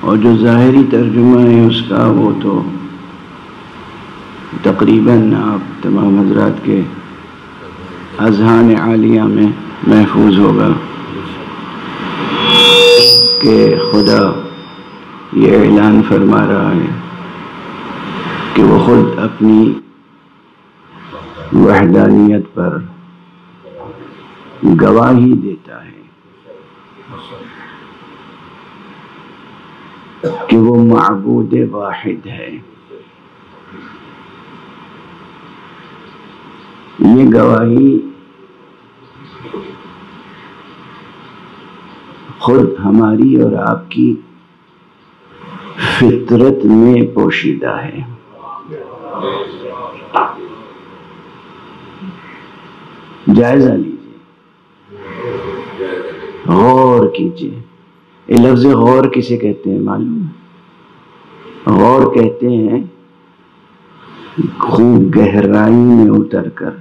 اور جو ظاہری ترجمہ ہے اس کا وہ تو تقریباً آپ تمام حضرات کے اذہان عالیہ میں محفوظ ہوگا کہ خدا یہ اعلان فرما رہا ہے کہ وہ خود اپنی وحدانیت پر گواہی دیتا ہے کہ وہ معبود واحد ہے۔ یہ گواہی خود ہماری اور آپ کی فطرت میں پوشیدہ ہے۔ جائزہ لیجیے، غور کیجیے۔ یہ لفظ غور کسے کہتے ہیں معلوم ہے؟ غور کہتے ہیں خوب گہرائی میں اتر کر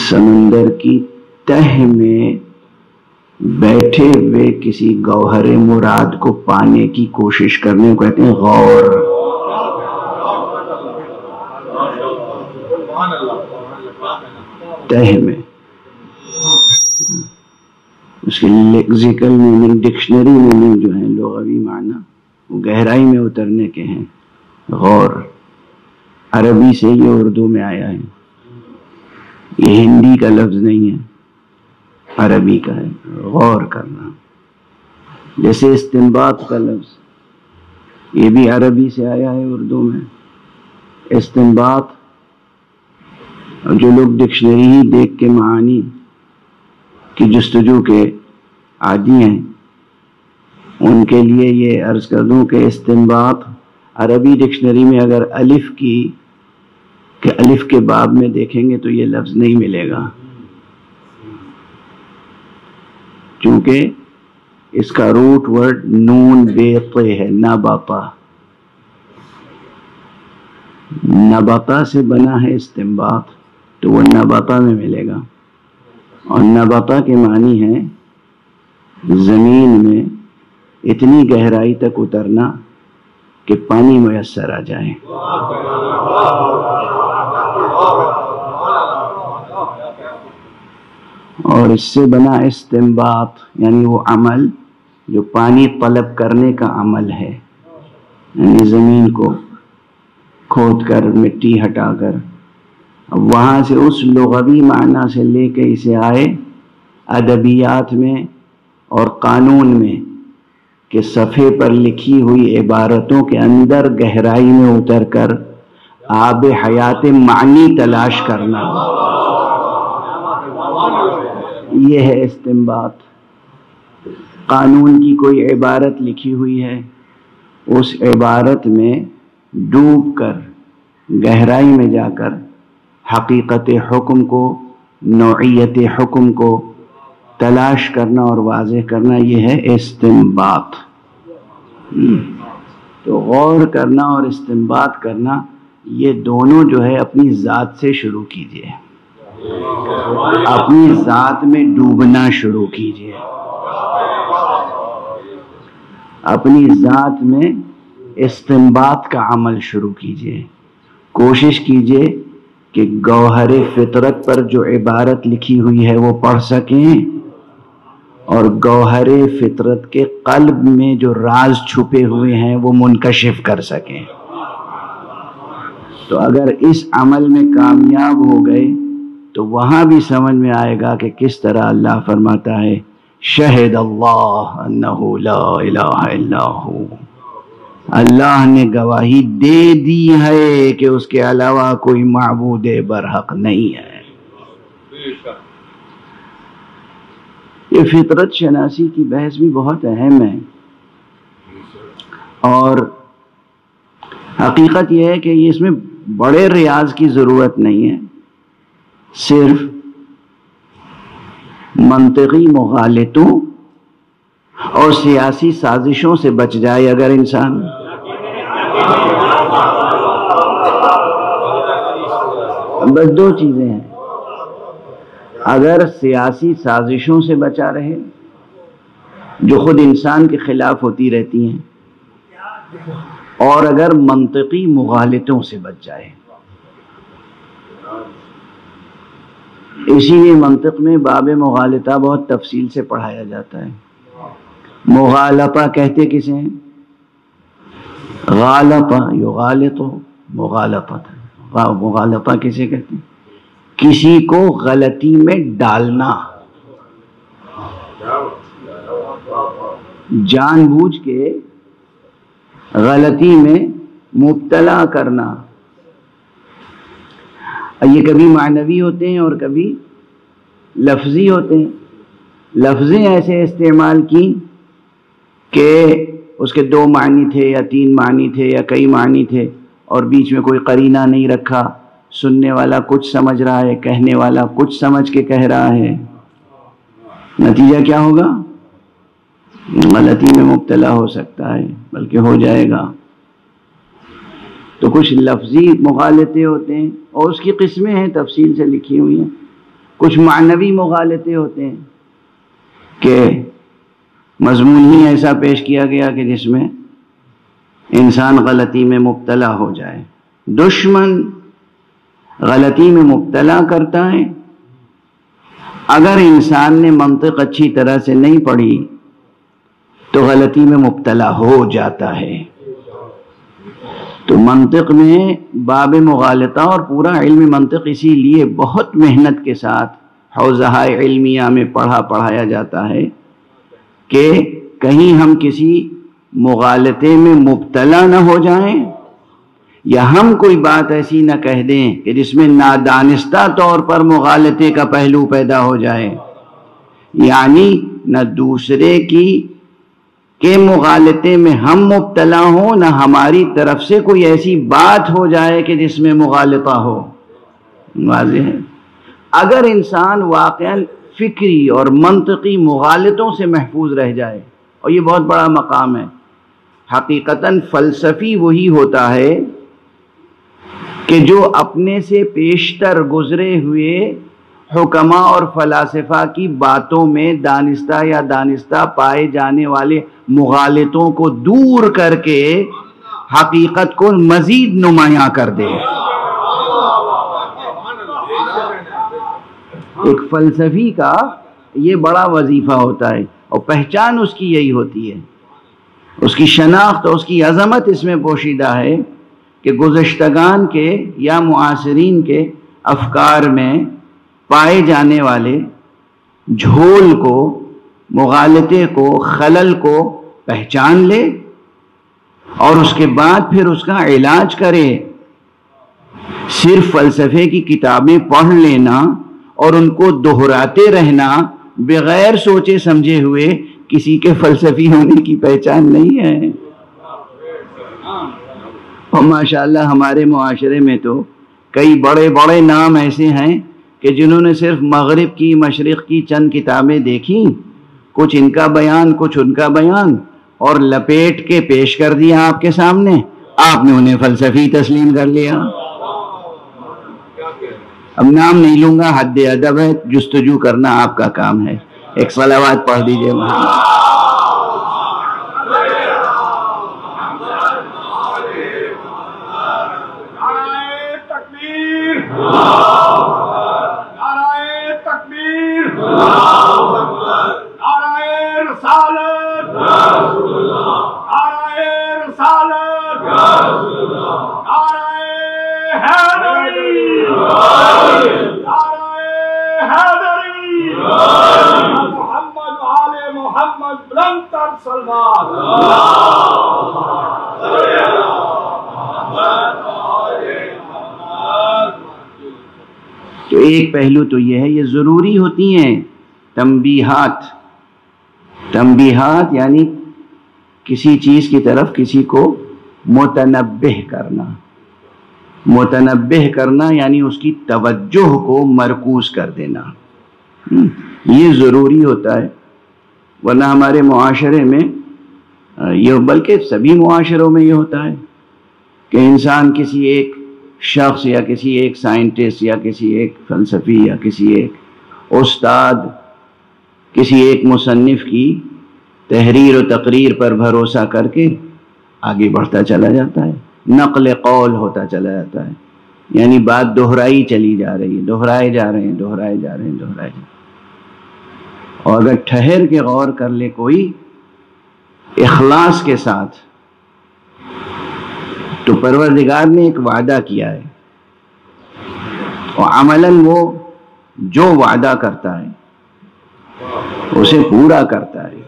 سمندر کی تہ میں بیٹھے ہوئے کسی گوہر مراد کو پانے کی کوشش کرنے کو کہتے ہیں غور۔ تہ میں اس کے لیکزیکل میننگ، ڈکشنری میننگ جو ہیں، لغوی معنی، وہ گہرائی میں اترنے کے ہیں۔ غور عربی سے یہ اردو میں آیا ہے، یہ ہندی کا لفظ نہیں ہے، عربی کا ہے۔ غور کرنا، جیسے استنباط کا لفظ یہ بھی عربی سے آیا ہے اردو میں۔ استنباط، جو لوگ ڈکشنری ہی دیکھ کے معانی کی جستجو کے عادی ہیں ان کے لیے یہ عرض کر دوں کہ استنباط عربی ڈکشنری میں اگر الف کے باب میں دیکھیں گے تو یہ لفظ نہیں ملے گا، چونکہ اس کا روٹ ورڈ نون بے ط ہے، نبطہ۔ نبطہ سے بنا ہے استنباط، تو وہ نبطہ میں ملے گا، اور نبطہ کے معنی ہے زمین میں اتنی گہرائی تک اترنا کہ پانی میسر آ جائے۔ اور اس سے بنا استنباط، یعنی وہ عمل جو پانی طلب کرنے کا عمل ہے، یعنی زمین کو کھود کر مٹی ہٹا کر وہاں سے اس لغوی معنی سے لے کے اسے آئے ادبیات میں اور قانون میں کہ صفحے پر لکھی ہوئی عبارتوں کے اندر گہرائی میں اتر کر آب حیات معنی تلاش کرنا، یہ ہے استنباط۔ قانون کی کوئی عبارت لکھی ہوئی ہے، اس عبارت میں ڈوب کر گہرائی میں جا کر حقیقت حکم کو، نوعیت حکم کو تلاش کرنا اور واضح کرنا، یہ ہے استنباط۔ تو غور کرنا اور استنباط کرنا، یہ دونوں جو ہے اپنی ذات سے شروع کیجئے، اپنی ذات میں ڈوبنا شروع کیجئے، اپنی ذات میں استنباط کا عمل شروع کیجئے۔ کوشش کیجئے کہ گوہر فطرت پر جو عبارت لکھی ہوئی ہے وہ پڑھ سکیں، اور گوہر فطرت کے قلب میں جو راز چھپے ہوئے ہیں وہ منکشف کر سکیں۔ تو اگر اس عمل میں کامیاب ہو گئے تو وہاں بھی سمجھ میں آئے گا کہ کس طرح اللہ فرماتا ہے شہد اللہ انہ لا الہ الا ہو، اللہ نے گواہی دے دی ہے کہ اس کے علاوہ کوئی معبود برحق نہیں ہے۔ یہ فطرت شناسی کی بحث بھی بہت اہم ہے، اور حقیقت یہ ہے کہ اس میں بڑے ریاض کی ضرورت نہیں ہے، صرف منطقی مغالطوں اور سیاسی سازشوں سے بچ جائے اگر انسان، بس دو چیزیں ہیں، اگر سیاسی سازشوں سے بچا رہے جو خود انسان کے خلاف ہوتی رہتی ہیں، اور اگر منطقی مغالطوں سے بچ جائے۔ اسی لیے منطق میں باب مغالطہ بہت تفصیل سے پڑھایا جاتا ہے۔ مغالطہ کہتے کسے ہیں؟ غالطہ یغالط مغالطہ، مغالطہ کسے کہتے ہیں؟ کسی کو غلطی میں ڈالنا، جان بوجھ کے غلطی میں مبتلا کرنا۔ یہ کبھی معنوی ہوتے ہیں اور کبھی لفظی ہوتے ہیں۔ لفظیں ایسے استعمال کی کہ اس کے دو معنی تھے یا تین معنی تھے یا کئی معنی تھے، اور بیچ میں کوئی قرینہ نہیں رکھا، سننے والا کچھ سمجھ رہا ہے، کہنے والا کچھ سمجھ کے کہہ رہا ہے، نتیجہ کیا ہوگا؟ غلطی میں مبتلا ہو سکتا ہے، بلکہ ہو جائے گا۔ تو کچھ لفظی مغالطے ہوتے ہیں اور اس کی قسمیں ہیں، تفصیل سے لکھی ہوئی ہیں۔ کچھ معنوی مغالطے ہوتے ہیں کہ مضمون ہی ایسا پیش کیا گیا کہ جس میں انسان غلطی میں مبتلا ہو جائے۔ دشمن غلطی میں مبتلا کرتا ہے، اگر انسان نے منطق اچھی طرح سے نہیں پڑھی تو غلطی میں مبتلا ہو جاتا ہے۔ تو منطق میں باب مغالطہ اور پورا علم منطق اسی لیے بہت محنت کے ساتھ حوزہ علمیہ میں پڑھایا جاتا ہے کہ کہیں ہم کسی مغالطے میں مبتلا نہ ہو جائیں، یا ہم کوئی بات ایسی نہ کہہ دیں کہ جس میں نادانستہ طور پر مغالطے کا پہلو پیدا ہو جائے، یعنی نہ دوسرے کے مغالطے میں ہم مبتلا ہوں، نہ ہماری طرف سے کوئی ایسی بات ہو جائے کہ جس میں مغالطہ ہو۔ واضح ہے؟ اگر انسان واقعاً فکری اور منطقی مغالطوں سے محفوظ رہ جائے، اور یہ بہت بڑا مقام ہے، حقیقتاً فلسفی وہی ہوتا ہے کہ جو اپنے سے پیشتر گزرے ہوئے حکماء اور فلاسفہ کی باتوں میں دانستہ یا دانستہ پائے جانے والے مغالطوں کو دور کر کے حقیقت کو مزید نمایاں کر دے۔ ایک فلسفی کا یہ بڑا وظیفہ ہوتا ہے، اور پہچان اس کی یہی ہوتی ہے، اس کی شناخت اور اس کی عظمت اس میں پوشیدہ ہے کہ گزشتگان کے یا معاصرین کے افکار میں پائے جانے والے جھول کو، مغالطے کو، خلل کو پہچان لے اور اس کے بعد پھر اس کا علاج کرے۔ صرف فلسفے کی کتابیں پڑھ لینا اور ان کو دہراتے رہنا بغیر سوچے سمجھے ہوئے کسی کے فلسفی ہونے کی پہچان نہیں ہے۔ اور ماشاءاللہ ہمارے معاشرے میں تو کئی بڑے بڑے نام ایسے ہیں کہ جنہوں نے صرف مغرب کی، مشرق کی چند کتابیں دیکھیں، کچھ ان کا بیان کچھ ان کا بیان، اور لپیٹ کے پیش کر دیا آپ کے سامنے، آپ نے انہیں فلسفی تسلیم کر لیا۔ اب نام نہیں لوں گا، حد ادب ہے، جستجو کرنا آپ کا کام ہے۔ ایک صلوات پڑھ دیجئے محمد۔ تو ایک پہلو تو یہ ہے، یہ ضروری ہوتی ہیں تنبیہات۔ تنبیہات یعنی کسی چیز کی طرف کسی کو متنبہ کرنا۔ متنبہ کرنا یعنی اس کی توجہ کو مرکوز کر دینا، یہ ضروری ہوتا ہے۔ ورنہ ہمارے معاشرے میں یہ، بلکہ سبھی معاشروں میں یہ ہوتا ہے کہ انسان کسی ایک شخص یا کسی ایک سائنٹسٹ یا کسی ایک فلسفی یا کسی ایک استاد، کسی ایک مصنف کی تحریر و تقریر پر بھروسہ کر کے آگے بڑھتا چلا جاتا ہے، نقل قول ہوتا چلا جاتا ہے، یعنی بات دہرائی چلی جا رہی ہے، دہرائے جا رہے ہیں، دہرائے جا رہے ہیں، دہرائے جا رہے ہیں۔ اور اگر ٹھہر کے غور کر لے کوئی اخلاص کے ساتھ، تو پروردگار نے ایک وعدہ کیا ہے اور عملاً وہ جو وعدہ کرتا ہے اسے پورا کرتا ہے،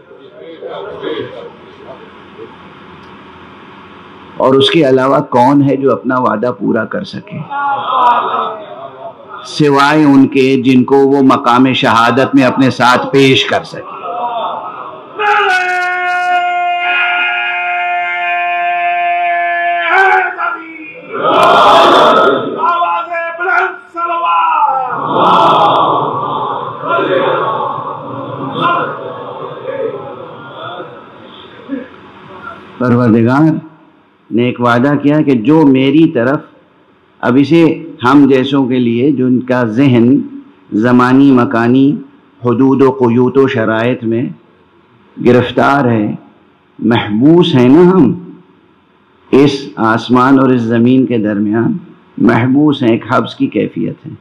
اور اس کے علاوہ کون ہے جو اپنا وعدہ پورا کر سکے سوائے ان کے جن کو وہ مقام شہادت میں اپنے ساتھ پیش کر سکے۔ پروردگار نے ایک وعدہ کیا کہ جو میری طرف، اب اسے ہم جیسوں کے لیے جن کا ذہن زمانی مکانی حدود و قیود و شرائط میں گرفتار ہے، محبوس ہیں نا، ہم اس آسمان اور اس زمین کے درمیان محبوس ہیں، ایک حبس کی کیفیت ہے،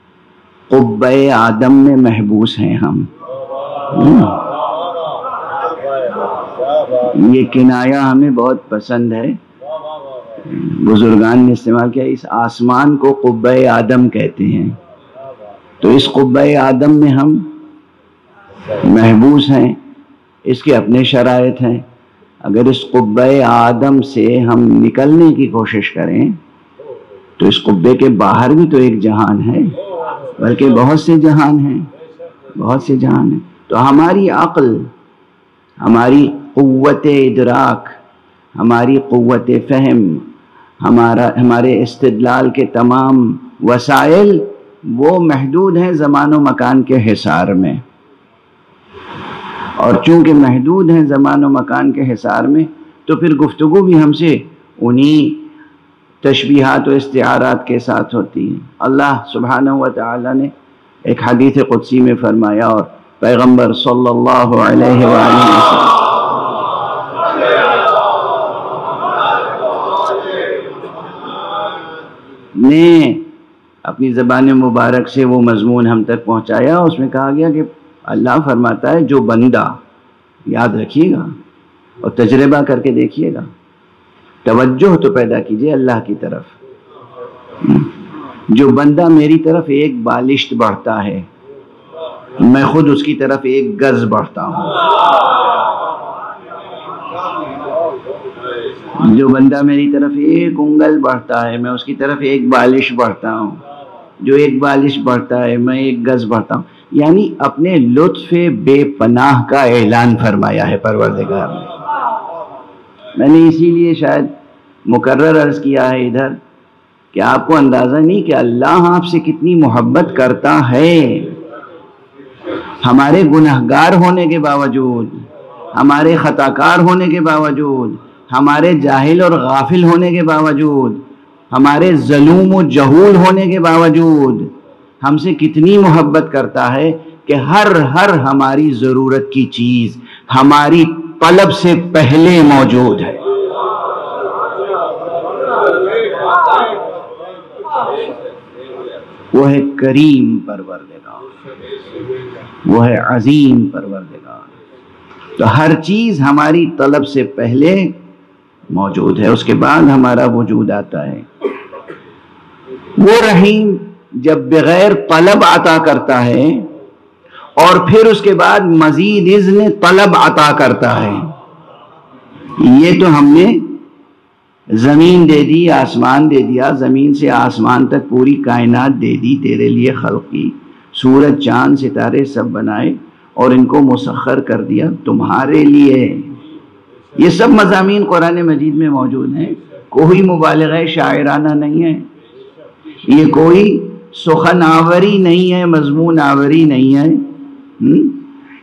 قبہ آدم میں محبوس ہیں ہم۔ یہ کنایہ ہمیں بہت پسند ہے، بزرگان نے استعمال کیا، اس آسمان کو قبہ آدم کہتے ہیں، تو اس قبہ آدم میں ہم محبوس ہیں، اس کے اپنے شرائط ہیں۔ اگر اس قبہ آدم سے ہم نکلنے کی کوشش کریں تو اس قبے کے باہر بھی تو ایک جہان ہے، بلکہ بہت سے جہان ہیں، بہت سے جہان ہیں۔ تو ہماری عقل، ہماری قوت ادراک، ہماری قوت فہم، ہمارے استدلال کے تمام وسائل وہ محدود ہیں زمان و مکان کے حصار میں، اور چونکہ محدود ہیں زمان و مکان کے حصار میں تو پھر گفتگو بھی ہم سے انہی تشبیہات و استعارات کے ساتھ ہوتی ہے۔ اللہ سبحانہ و تعالی نے ایک حدیث قدسی میں فرمایا، اور پیغمبر صلی اللہ علیہ وآلہ وسلم نے اپنی زبان مبارک سے وہ مضمون ہم تک پہنچایا، اس میں کہا گیا کہ اللہ فرماتا ہے جو بندہ، یاد رکھیے گا اور تجربہ کر کے دیکھیے گا، توجہ تو پیدا کیجئے اللہ کی طرف، جو بندہ میری طرف ایک بالشت بڑھتا ہے، میں خود اس کی طرف 1 گز بڑھتا ہوں. جو بندہ میری طرف 1 انگل بڑھتا ہے میں اس کی طرف 1 بالش بڑھتا ہوں. جو 1 بالش بڑھتا ہے میں 1 گز بڑھتا ہوں. یعنی اپنے لطف بے پناہ کا اعلان فرمایا ہے پروردگار نے. میں نے اسی لیے شاید مکرر عرض کیا ہے ادھر کہ آپ کو اندازہ نہیں کہ اللہ آپ سے کتنی محبت کرتا ہے. ہمارے گنہگار ہونے کے باوجود، ہمارے خطاکار ہونے کے باوجود، ہمارے جاہل اور غافل ہونے کے باوجود، ہمارے ظلوم و جہول ہونے کے باوجود ہم سے کتنی محبت کرتا ہے کہ ہر ہماری ضرورت کی چیز ہماری طلب سے پہلے موجود ہے. وہ ہے کریم پروردگار، وہ ہے عظیم پروردگار. تو ہر چیز ہماری طلب سے پہلے موجود ہے، اس کے بعد ہمارا وجود آتا ہے. وہ رحیم جب بغیر طلب عطا کرتا ہے اور پھر اس کے بعد مزید اذن طلب عطا کرتا ہے. یہ تو ہم نے زمین دے دی، آسمان دے دیا، زمین سے آسمان تک پوری کائنات دے دی تیرے لیے خلق کی، سورج چاند ستارے سب بنائے اور ان کو مسخر کر دیا تمہارے لیے. یہ سب مضامین قرآن مجید میں موجود ہیں. کوئی مبالغہ شاعرانہ نہیں ہے، یہ کوئی سخن آوری نہیں ہے، مضمون آوری نہیں ہے.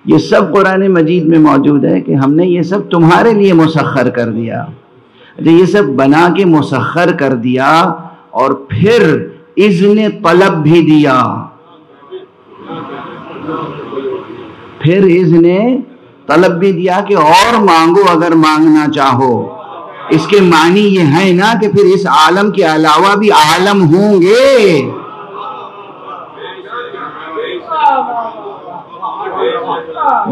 یہ سب قرآن مجید میں موجود ہے کہ ہم نے یہ سب تمہارے لیے مسخر کر دیا. یہ سب بنا کے مسخر کر دیا اور پھر اذن طلب بھی دیا. پھر اذن طلب بھی دیا کہ اور مانگو اگر مانگنا چاہو. اس کے معنی یہ ہے نا کہ پھر اس عالم کے علاوہ بھی عالم ہوں گے.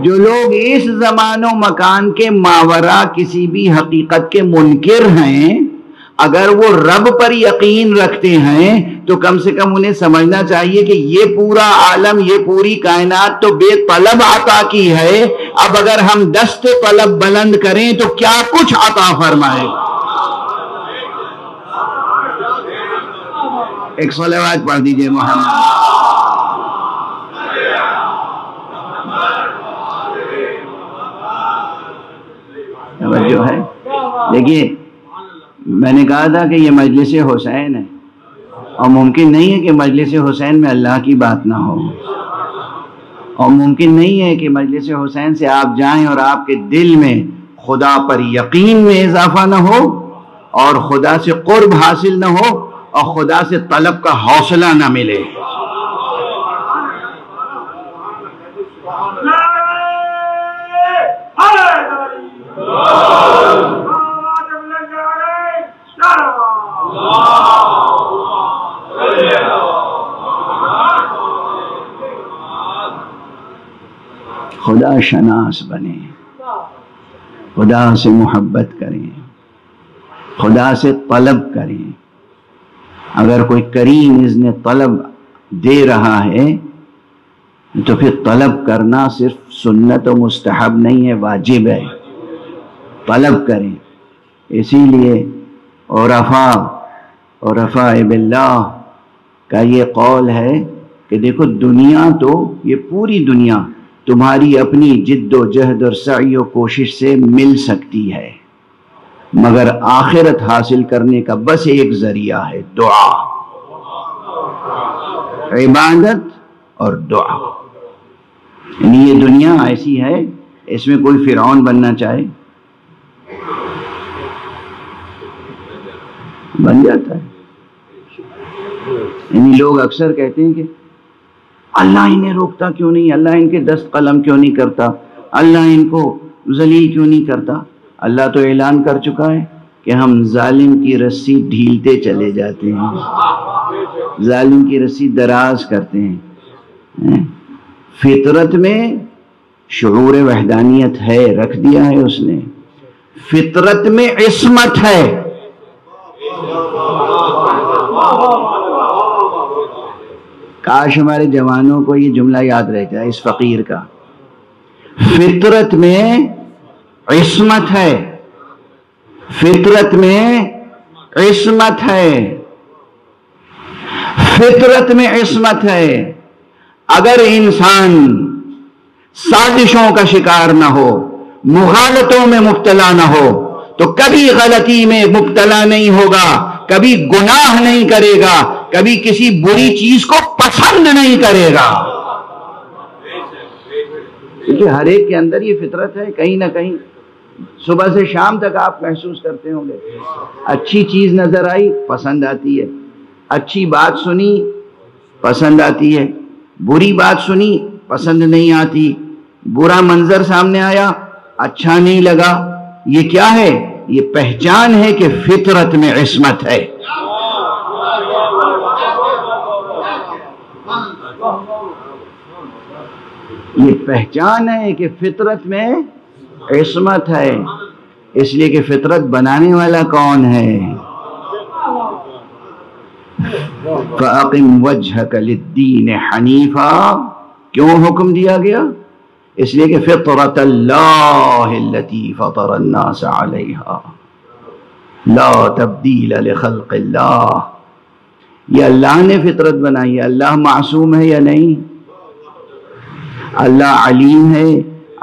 جو لوگ اس زمان و مکان کے ماورا کسی بھی حقیقت کے منکر ہیں، اگر وہ رب پر یقین رکھتے ہیں تو کم سے کم انہیں سمجھنا چاہیے کہ یہ پورا عالم، یہ پوری کائنات تو بے طلب عطا کی ہے. اب اگر ہم دست طلب بلند کریں تو کیا کچھ عطا فرمائے. ایک صلوات پڑھ دیجئے محمد. جو ہے دیکھیے، میں نے کہا تھا کہ یہ مجلس حسین ہے اور ممکن نہیں ہے کہ مجلس حسین میں اللہ کی بات نہ ہو، اور ممکن نہیں ہے کہ مجلس حسین سے آپ جائیں اور آپ کے دل میں خدا پر یقین میں اضافہ نہ ہو اور خدا سے قرب حاصل نہ ہو اور خدا سے طلب کا حوصلہ نہ ملے. خدا شناس بنے، خدا سے محبت کریں، خدا سے طلب کریں. اگر کوئی کریم اذن طلب دے رہا ہے تو پھر طلب کرنا صرف سنت و مستحب نہیں ہے، واجب ہے. طلب کریں. اسی لیے عرفاء باللہ کا یہ قول ہے کہ دیکھو دنیا تو، یہ پوری دنیا تمہاری اپنی جد و جہد اور سعی و کوشش سے مل سکتی ہے، مگر آخرت حاصل کرنے کا بس ایک ذریعہ ہے، دعا، عبادت اور دعا. یعنی یہ دنیا ایسی ہے، اس میں کوئی فرعون بننا چاہے بن جاتا ہے. یعنی لوگ اکثر کہتے ہیں کہ اللہ انہیں روکتا کیوں نہیں، اللہ ان کے دست قلم کیوں نہیں کرتا، اللہ ان کو ذلیل کیوں نہیں کرتا. اللہ تو اعلان کر چکا ہے کہ ہم ظالم کی رسی ڈھیلتے چلے جاتے ہیں، ظالم کی رسی دراز کرتے ہیں. فطرت میں شعور وحدانیت ہے، رکھ دیا ہے اس نے. فطرت میں عصمت ہے. کاش ہمارے جوانوں کو یہ جملہ یاد رہ جائے اس فقیر کا، فطرت میں عصمت ہے، فطرت میں عصمت ہے، فطرت میں عصمت ہے۔ اگر انسان سازشوں کا شکار نہ ہو، مغالطوں میں مبتلا نہ ہو، تو کبھی غلطی میں مبتلا نہیں ہوگا، کبھی گناہ نہیں کرے گا، کبھی کسی بری چیز کو پسند نہیں کرے گا۔ کیونکہ ہر ایک کے اندر یہ فطرت ہے، کہیں نہ کہیں صبح سے شام تک آپ محسوس کرتے ہوں گے، اچھی چیز نظر آئی پسند آتی ہے، اچھی بات سنی پسند آتی ہے، بری بات سنی پسند نہیں آتی، برا منظر سامنے آیا اچھا نہیں لگا۔ یہ کیا ہے؟ یہ پہچان ہے کہ فطرت میں عصمت ہے۔ یہ پہچان ہے کہ فطرت میں عصمت ہے، اس لیے کہ فطرت بنانے والا کون ہے؟ فَأَقِمْ وَجْهَكَ لِلدِّينِ حَنِيفًا، کیوں حکم دیا گیا؟ اس لیے کہ فطرت اللہ التي فطر الناس علیہا لا تبدیل لخلق اللہ۔ یہ اللہ نے فطرت بنائی ہے۔ اللہ معصوم ہے یا نہیں؟ اللہ علیم ہے،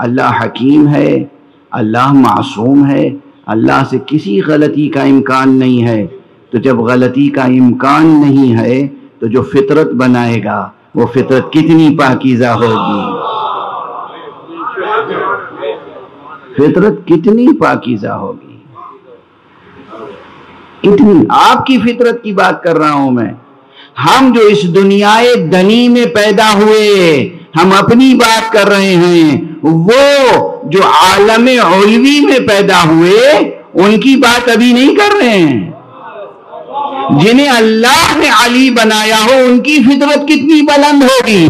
اللہ حکیم ہے، اللہ معصوم ہے، اللہ سے کسی غلطی کا امکان نہیں ہے۔ تو جب غلطی کا امکان نہیں ہے تو جو فطرت بنائے گا وہ فطرت کتنی پاکیزہ ہوگی، فطرت کتنی پاکیزہ ہوگی، کتنی۔ آپ کی فطرت کی بات کر رہا ہوں میں۔ ہم جو اس دنیا دنی میں پیدا ہوئے، ہم اپنی بات کر رہے ہیں، وہ جو عالم علوی میں پیدا ہوئے ان کی بات ابھی نہیں کر رہے ہیں۔ جنہیں اللہ نے علی بنایا ہو ان کی فطرت کتنی بلند ہوگی۔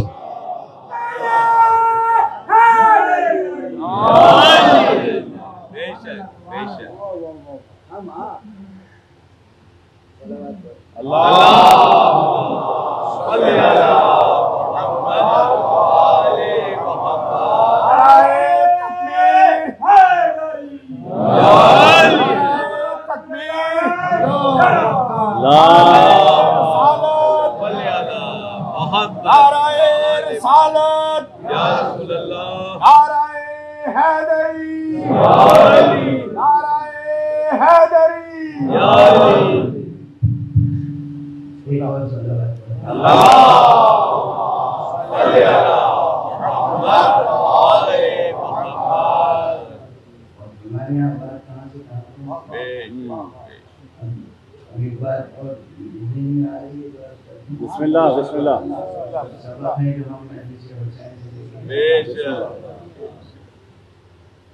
بسم اللہ بسم اللہ۔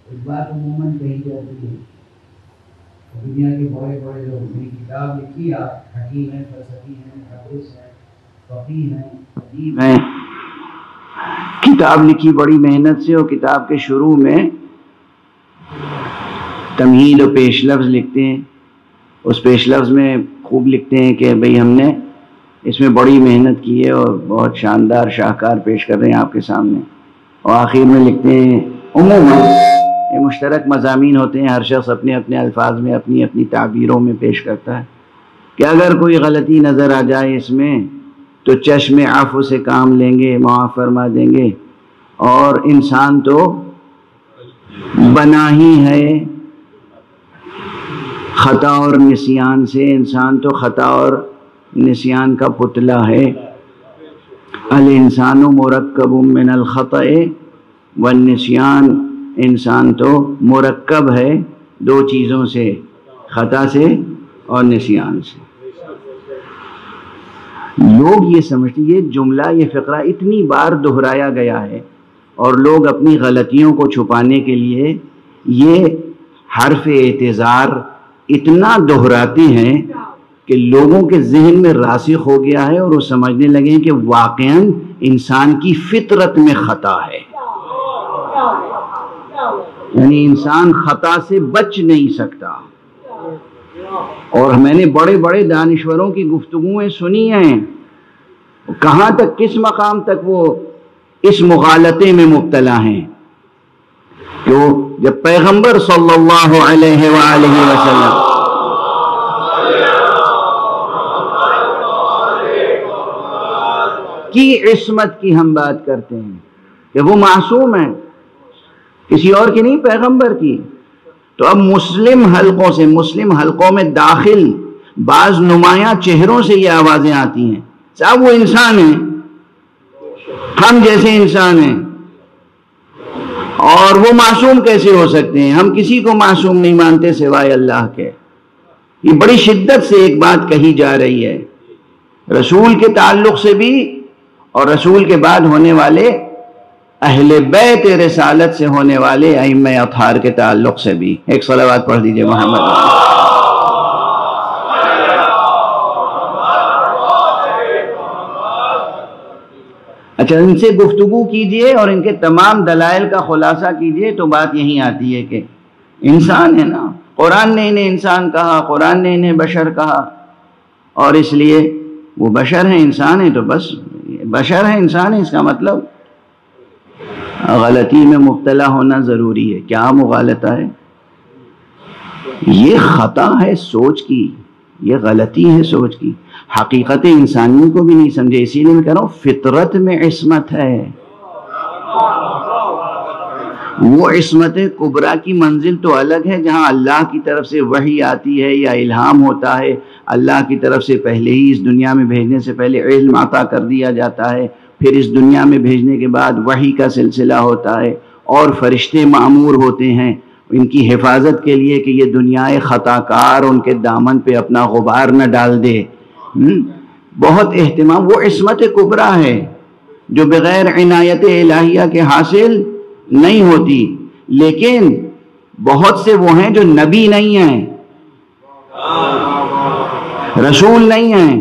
ایک بات عموماً کہی جاتی ہے، دنیا کے بڑے بڑے لوگ نے کتاب لکھی، آپ حکیم ہیں، فلسفی ہیں، محدث ہیں، فقیہ ہیں، ادیب ہیں، کتاب لکھی بڑی محنت سے، اور کتاب کے شروع میں تمہید و پیش لفظ لکھتے ہیں۔ اس پیش لفظ میں خوب لکھتے ہیں کہ بھئی ہم نے اس میں بڑی محنت کی ہے اور بہت شاندار شاہکار پیش کر رہے ہیں آپ کے سامنے، اور آخر میں لکھتے ہیں عموماً یہ مشترک مضامین ہوتے ہیں، ہر شخص اپنے اپنے الفاظ میں اپنی اپنی تعبیروں میں پیش کرتا ہے، کہ اگر کوئی غلطی نظر آ جائے اس میں تو چشم عفو سے کام لیں گے، معاف فرما دیں گے، اور انسان تو بنا ہی ہے خطا اور نسیان سے، انسان تو خطا اور نسیان کا پتلا ہے۔ الانسان مرکب من الخطأ والنسیان، انسان تو مرکب ہے دو چیزوں سے، خطا سے اور نسیان سے۔ لوگ یہ سمجھتے، یہ جملہ، یہ فقرہ اتنی بار دہرایا گیا ہے، اور لوگ اپنی غلطیوں کو چھپانے کے لیے یہ حرف اعتذار اتنا دہراتے ہیں کہ لوگوں کے ذہن میں راسخ ہو گیا ہے، اور وہ سمجھنے لگے کہ واقعاً انسان کی فطرت میں خطا ہے، یعنی انسان خطا سے بچ نہیں سکتا۔ اور میں نے بڑے بڑے دانشوروں کی گفتگویں سنی ہیں، کہاں تک، کس مقام تک وہ اس مغالطے میں مبتلا ہیں کہ وہ جب پیغمبر صلی اللہ علیہ وآلہ وسلم کی عصمت کی ہم بات کرتے ہیں کہ وہ معصوم ہیں، کسی اور کی نہیں، پیغمبر کی، تو اب مسلم حلقوں سے، مسلم حلقوں میں داخل بعض نمایاں چہروں سے یہ آوازیں آتی ہیں، صاحب وہ انسان ہیں، ہم جیسے انسان ہیں، اور وہ معصوم کیسے ہو سکتے ہیں؟ ہم کسی کو معصوم نہیں مانتے سوائے اللہ کے۔ یہ بڑی شدت سے ایک بات کہی جا رہی ہے، رسول کے تعلق سے بھی اور رسول کے بعد ہونے والے اہل بیت رسالت سے ہونے والے ائمہ اطہار کے تعلق سے بھی۔ ایک صلوات پڑھ دیجئے محمد۔ اچھا، ان سے گفتگو کیجئے اور ان کے تمام دلائل کا خلاصہ کیجئے تو بات یہی آتی ہے کہ انسان ہے نا، قرآن نے انہیں انسان کہا، قرآن نے انہیں بشر کہا، اور اس لیے وہ بشر ہیں، انسان ہیں، تو بس بشر ہیں، انسان ہیں، اس کا مطلب غلطی میں مبتلا ہونا ضروری ہے۔ کیا مغالطہ ہے؟ یہ خطا ہے سوچ کی، یہ غلطی ہے سوچ کی، حقیقت انسانی کو بھی نہیں سمجھے۔ اسی لیے میں کہہ رہا ہوں فطرت میں عصمت ہے، وہ عصمت کبریٰ کی منزل تو الگ ہے جہاں اللہ کی طرف سے وحی آتی ہے یا الہام ہوتا ہے، اللہ کی طرف سے پہلے ہی اس دنیا میں بھیجنے سے پہلے علم عطا کر دیا جاتا ہے، پھر اس دنیا میں بھیجنے کے بعد وحی کا سلسلہ ہوتا ہے، اور فرشتے مأمور ہوتے ہیں ان کی حفاظت کے لیے کہ یہ دنیا خطا کار ان کے دامن پہ اپنا غبار نہ ڈال دے۔ بہت اہتمام، وہ عصمت کبریٰ ہے جو بغیر عنایت الہیہ کے حاصل نہیں ہوتی۔ لیکن بہت سے وہ ہیں جو نبی نہیں ہیں، رسول نہیں ہیں،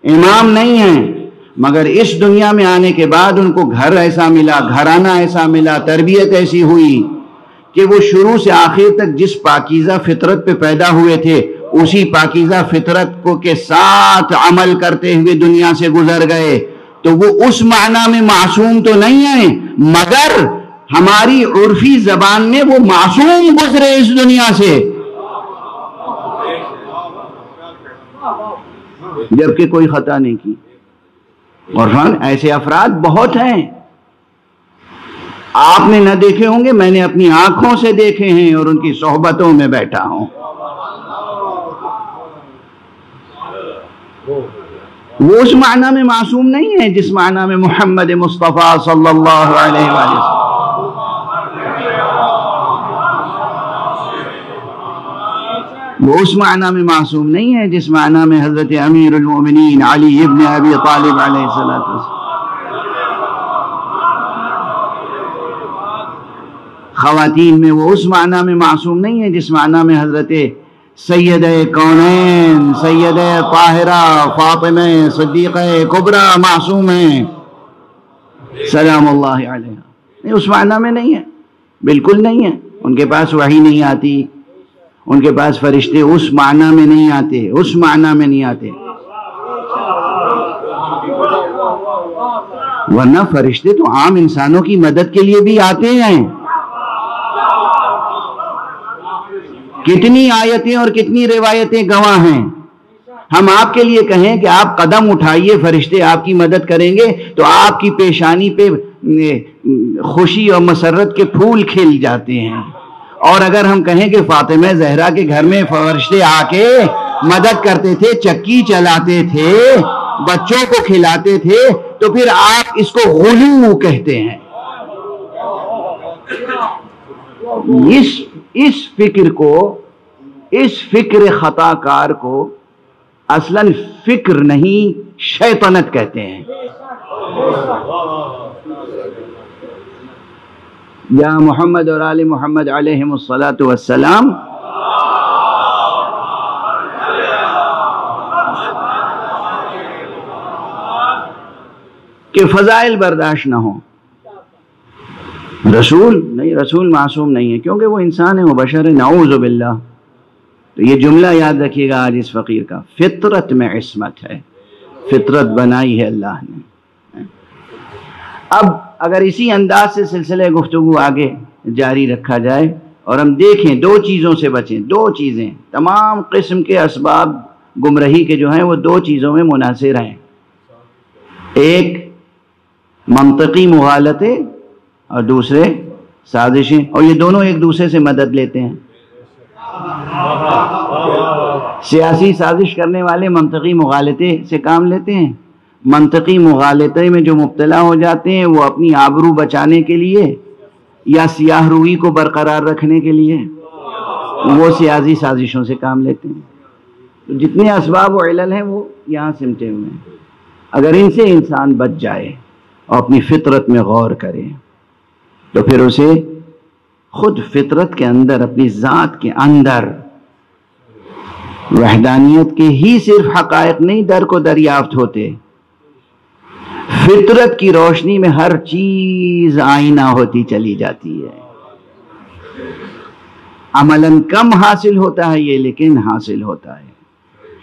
امام نہیں ہیں، مگر اس دنیا میں آنے کے بعد ان کو گھر ایسا ملا، گھرانہ ایسا ملا، تربیت ایسی ہوئی کہ وہ شروع سے آخر تک جس پاکیزہ فطرت پہ پیدا ہوئے تھے اسی پاکیزہ فطرت کو کے ساتھ عمل کرتے ہوئے دنیا سے گزر گئے۔ تو وہ اس معنی میں معصوم تو نہیں ہیں، مگر ہماری عرفی زبان میں وہ معصوم گزرے اس دنیا سے، جبکہ کوئی خطا نہیں کی۔ اور ایسے افراد بہت ہیں، آپ نے نہ دیکھے ہوں گے، میں نے اپنی آنکھوں سے دیکھے ہیں اور ان کی صحبتوں میں بیٹھا ہوں۔ وہ اس معنی میں معصوم نہیں ہے جس معنی میں محمد مصطفیٰ صلی اللہ علیہ وآلہ وسلم۔ وہ اس معنی میں معصوم نہیں ہے جس معنی میں حضرت امیر المومنین علی ابن ابی طالب علیہ السلام۔ خواتین میں وہ اس معنی میں معصوم نہیں ہے جس معنی میں حضرت سیدہ کونین، سیدہ طاہرہ فاطمہ صدیقہ کبریٰ معصوم ہیں سلام اللہ علیہ۔ نہیں، اس معنی میں نہیں ہے، بالکل نہیں ہے۔ ان کے پاس وحی نہیں آتی، ان کے پاس فرشتے اس معنی میں نہیں آتے، اس معنی میں نہیں آتے، ورنہ فرشتے تو عام انسانوں کی مدد کے لیے بھی آتے ہیں۔ کتنی آیتیں اور کتنی روایتیں گواہ ہیں۔ ہم آپ کے لیے کہیں کہ آپ قدم اٹھائیے، فرشتے آپ کی مدد کریں گے، تو آپ کی پیشانی پہ خوشی اور مسرت کے پھول کھل جاتے ہیں۔ اور اگر ہم کہیں کہ فاطمہ زہرا کے گھر میں فرشتے آ کے مدد کرتے تھے، چکی چلاتے تھے، بچوں کو کھلاتے تھے، تو پھر آپ اس کو غلو کہتے ہیں۔ اس فکر کو، اس فکر خطا کار کو اصلاً فکر نہیں شیطنت کہتے ہیں۔ یا محمد اور آل محمد علیہم الصلاۃ والسلام کہ فضائل برداشت نہ ہوں۔ رسول نہیں، رسول معصوم نہیں ہے، کیونکہ وہ انسان ہے، وہ بشر ہے، نعوذ باللہ۔ تو یہ جملہ یاد رکھیے گا آج اس فقیر کا، فطرت میں عصمت ہے، فطرت بنائی ہے اللہ نے۔ اب اگر اسی انداز سے سلسلہ گفتگو آگے جاری رکھا جائے اور ہم دیکھیں دو چیزوں سے بچیں، دو چیزیں، تمام قسم کے اسباب گمراہی کے جو ہیں وہ دو چیزوں میں منحصر ہیں، ایک منطقی مغالطے اور دوسرے سازشیں، اور یہ دونوں ایک دوسرے سے مدد لیتے ہیں۔ سیاسی سازش کرنے والے منطقی مغالطے سے کام لیتے ہیں، منطقی مغالطے میں جو مبتلا ہو جاتے ہیں وہ اپنی آبرو بچانے کے لیے یا سیاہ روئی کو برقرار رکھنے کے لیے وہ سیاسی سازشوں سے کام لیتے ہیں۔ تو جتنے اسباب و علل ہیں وہ یہاں سمٹے ہوئے ہیں، اگر ان سے انسان بچ جائے اور اپنی فطرت میں غور کرے تو پھر اسے خود فطرت کے اندر، اپنی ذات کے اندر وحدانیت کے ہی صرف حقائق نہیں در کو دریافت ہوتے، فطرت کی روشنی میں ہر چیز آئینہ ہوتی چلی جاتی ہے۔ عملاً کم حاصل ہوتا ہے یہ، لیکن حاصل ہوتا ہے۔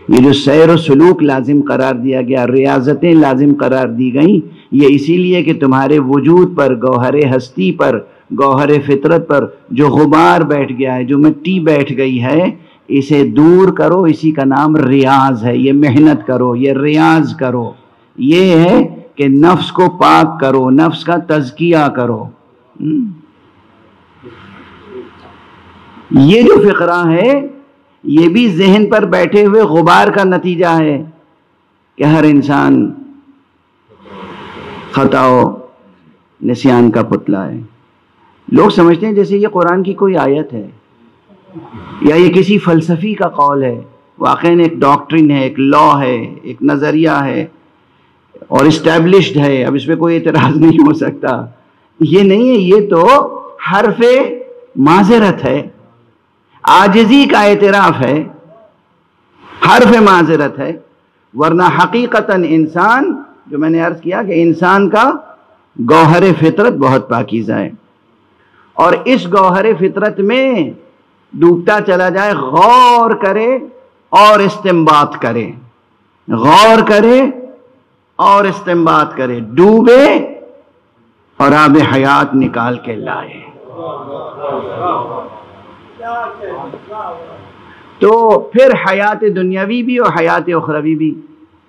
یہ جو سیر و سلوک لازم قرار دیا گیا، ریاضتیں لازم قرار دی گئیں، یہ اسی لیے کہ تمہارے وجود پر، گوہر ہستی پر، گوہر فطرت پر جو غبار بیٹھ گیا ہے، جو مٹی بیٹھ گئی ہے، اسے دور کرو۔ اسی کا نام ریاض ہے۔ یہ محنت کرو، یہ ریاض کرو، یہ ہے کہ نفس کو پاک کرو، نفس کا تزکیہ کرو۔ یہ جو فقرہ ہے یہ بھی ذہن پر بیٹھے ہوئے غبار کا نتیجہ ہے کہ ہر انسان خطا و نسیان کا پتلا ہے۔ لوگ سمجھتے ہیں جیسے یہ قرآن کی کوئی آیت ہے یا یہ کسی فلسفی کا قول ہے، واقعاً ایک ڈاکٹرن ہے، ایک لا ہے، ایک نظریہ ہے اور اسٹیبلشڈ ہے، اب اس پہ کوئی اعتراض نہیں ہو سکتا۔ یہ نہیں ہے، یہ تو حرف معذرت ہے، عاجزی کا اعتراف ہے، حرف معذرت ہے، ورنہ حقیقتاً انسان، جو میں نے عرض کیا کہ انسان کا گوہر فطرت بہت پاکیزہ ہے، اور اس گوہر فطرت میں ڈوبتا چلا جائے، غور کرے اور استنباط کرے، غور کرے اور استنباط کرے، ڈوبے اور آب حیات نکال کے لائے۔ تو پھر حیات دنیاوی بھی اور حیات اخروی بھی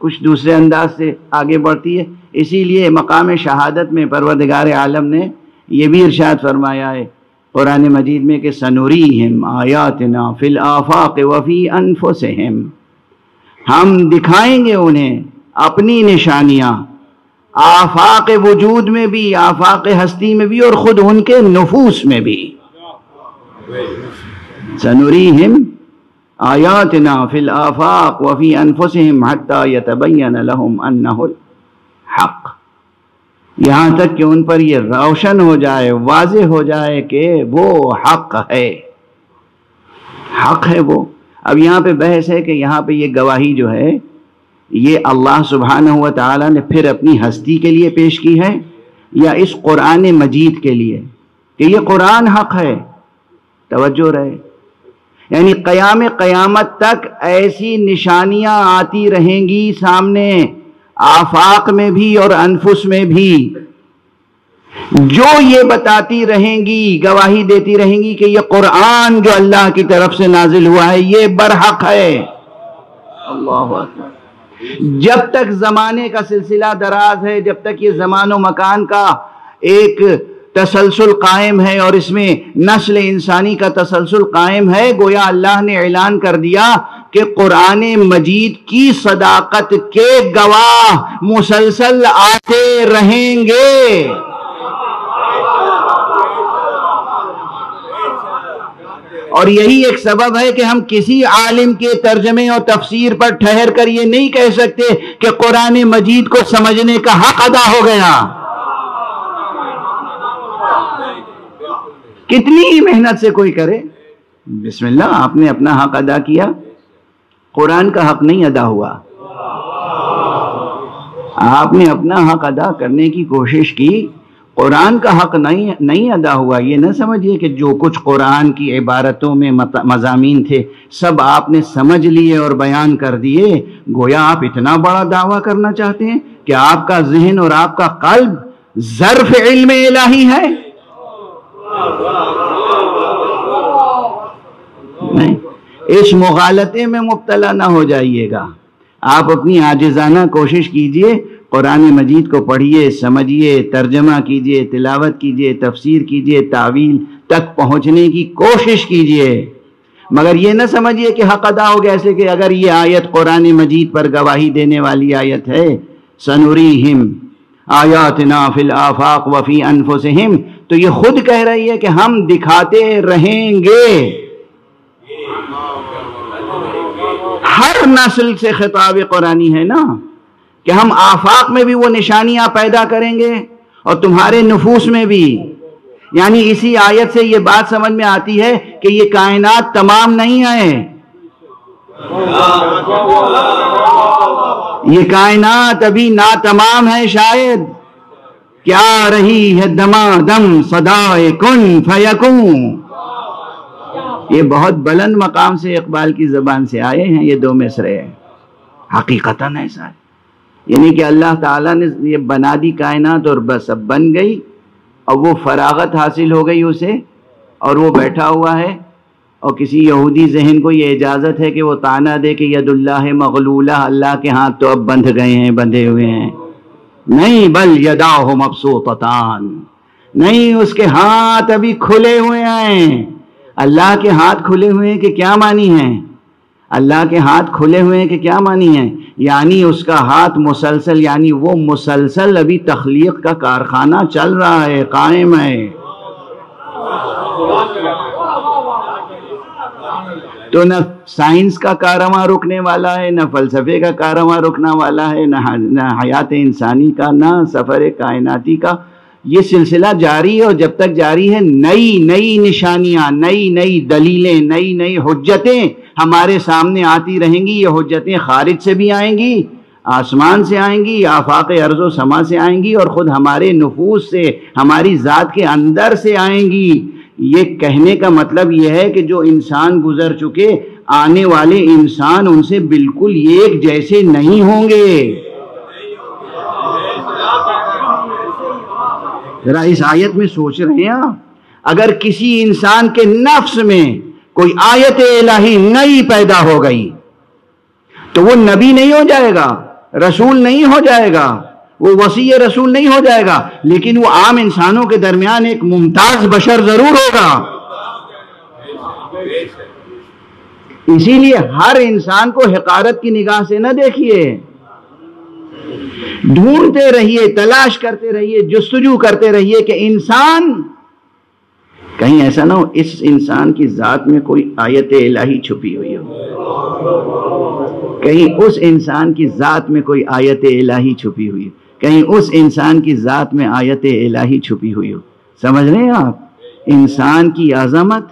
کچھ دوسرے انداز سے آگے بڑھتی ہے۔ اسی لیے مقام شہادت میں پروردگار عالم نے یہ بھی ارشاد فرمایا ہے قرآن مجید میں کہ سنوریہم آیاتنا فی الآفاق وفی انفسہم، ہم دکھائیں گے انہیں اپنی نشانیاں آفاق وجود میں بھی، آفاق ہستی میں بھی، اور خود ان کے نفوس میں بھی۔ سنوریہم آیاتنا فی الآفاق وفی انفسہم حتی یتبین لہم انہ الحق، یہاں تک کہ ان پر یہ روشن ہو جائے، واضح ہو جائے کہ وہ حق ہے، حق ہے وہ۔ اب یہاں پہ بحث ہے کہ یہاں پہ یہ گواہی جو ہے یہ اللہ سبحانہ و تعالی نے پھر اپنی ہستی کے لیے پیش کی ہے یا اس قرآن مجید کے لیے کہ یہ قرآن حق ہے؟ توجہ رہے، یعنی قیامت تک ایسی نشانیاں آتی رہیں گی سامنے، آفاق میں بھی اور انفس میں بھی، جو یہ بتاتی رہیں گی، گواہی دیتی رہیں گی کہ یہ قرآن جو اللہ کی طرف سے نازل ہوا ہے یہ برحق ہے۔ اللہ اکبر۔ جب تک زمانے کا سلسلہ دراز ہے، جب تک یہ زمان و مکان کا ایک تسلسل قائم ہے اور اس میں نسل انسانی کا تسلسل قائم ہے، گویا اللہ نے اعلان کر دیا کہ قرآن مجید کی صداقت کے گواہ مسلسل آتے رہیں گے۔ اور یہی ایک سبب ہے کہ ہم کسی عالم کے ترجمے اور تفسیر پر ٹھہر کر یہ نہیں کہہ سکتے کہ قرآن مجید کو سمجھنے کا حق ادا ہو گیا۔ کتنی ہی محنت سے کوئی کرے، بسم اللہ، آپ نے اپنا حق ادا کیا، قرآن کا حق نہیں ادا ہوا۔ آپ نے اپنا حق ادا کرنے کی کوشش کی، قرآن کا حق نہیں ادا ہوا۔ یہ نہ سمجھیے کہ جو کچھ قرآن کی عبارتوں میں مضامین تھے سب آپ نے سمجھ لیے اور بیان کر دیے، گویا آپ اتنا بڑا دعویٰ کرنا چاہتے ہیں کہ آپ کا ذہن اور آپ کا قلب ظرف علم الہی ہے؟ نہیں، اس مغالطے میں مبتلا نہ ہو جائیے گا. آپ اپنی عاجزانہ کوشش کیجئے، قرآن مجید کو پڑھیے، سمجھیے، ترجمہ کیجئے، تلاوت کیجئے، تفسیر کیجئے، تعویل تک پہنچنے کی کوشش کیجئے. مگر یہ نہ سمجھیے کہ حق ادا ہو گیا، ایسے کہ اگر یہ آیت قرآن مجید پر گواہی دینے والی آیت ہے، سنوریہم آیاتنا فی الآفاق وفی انفسہم، تو یہ خود کہہ رہی ہے کہ ہم دکھاتے رہیں گے. ہر نسل سے خطاب قرآنی ہے نا، کہ ہم آفاق میں بھی وہ نشانیاں پیدا کریں گے اور تمہارے نفوس میں بھی. یعنی اسی آیت سے یہ بات سمجھ میں آتی ہے کہ یہ کائنات تمام نہیں ہے، یہ کائنات ابھی ناتمام ہے. شاید کیا رہی ہے دما دم صدائے کن فیکون. یہ بہت بلند مقام سے اقبال کی زبان سے آئے ہیں یہ دو مصرے. حقیقتاً ایسا ہے، یعنی کہ اللہ تعالیٰ نے یہ بنا دی کائنات اور بس اب بن گئی، اور وہ فراغت حاصل ہو گئی اسے، اور وہ بیٹھا ہوا ہے، اور کسی یہودی ذہن کو یہ اجازت ہے کہ وہ طعنہ دے کہ ید اللہ مغلولہ، اللہ کے ہاتھ تو اب بندھ گئے ہیں، بندھے ہوئے ہیں. نہیں، بل یداہ مبسوطتان، نہیں، اس کے ہاتھ ابھی کھلے ہوئے ہیں. اللہ کے ہاتھ کھلے ہوئے ہیں کہ کیا معنی ہے؟ اللہ کے ہاتھ کھلے ہوئے ہیں کہ کیا معنی ہے؟ یعنی اس کا ہاتھ مسلسل، یعنی وہ مسلسل ابھی تخلیق کا کارخانہ چل رہا ہے، قائم ہے. تو نہ سائنس کا کارواں رکنے والا ہے، نہ فلسفے کا کارواں رکنے والا ہے، نہ حیات انسانی کا، نہ سفر کائناتی کا. یہ سلسلہ جاری ہے، اور جب تک جاری ہے نئی نئی نشانیاں، نئی نئی دلیلیں، نئی نئی حجتیں ہمارے سامنے آتی رہیں گی. یہ حجتیں خارج سے بھی آئیں گی، آسمان سے آئیں گی، آفاق ارض و سما سے آئیں گی، اور خود ہمارے نفوس سے، ہماری ذات کے اندر سے آئیں گی. یہ کہنے کا مطلب یہ ہے کہ جو انسان گزر چکے، آنے والے انسان ان سے بالکل ایک جیسے نہیں ہوں گے. ذرا اس آیت میں سوچ رہے ہیں آپ، اگر کسی انسان کے نفس میں کوئی آیت الہی نئی پیدا ہو گئی تو وہ نبی نہیں ہو جائے گا، رسول نہیں ہو جائے گا، وہ وصی رسول نہیں ہو جائے گا، لیکن وہ عام انسانوں کے درمیان ایک ممتاز بشر ضرور ہوگا. اسی لیے ہر انسان کو حقارت کی نگاہ سے نہ دیکھیے، ڈھونڈتے رہیے، تلاش کرتے رہیے، جستجو کرتے رہیے کہ انسان کہیں ایسا نہ ہو اس انسان کی ذات میں کوئی آیت الہی چھپی ہوئی ہو، کہیں اس انسان کی ذات میں کوئی آیت الہی چھپی ہوئی ہو، کہیں اس انسان کی ذات میں آیت الہی چھپی ہوئی ہو. سمجھ رہے ہیں آپ؟ انسان کی عظمت،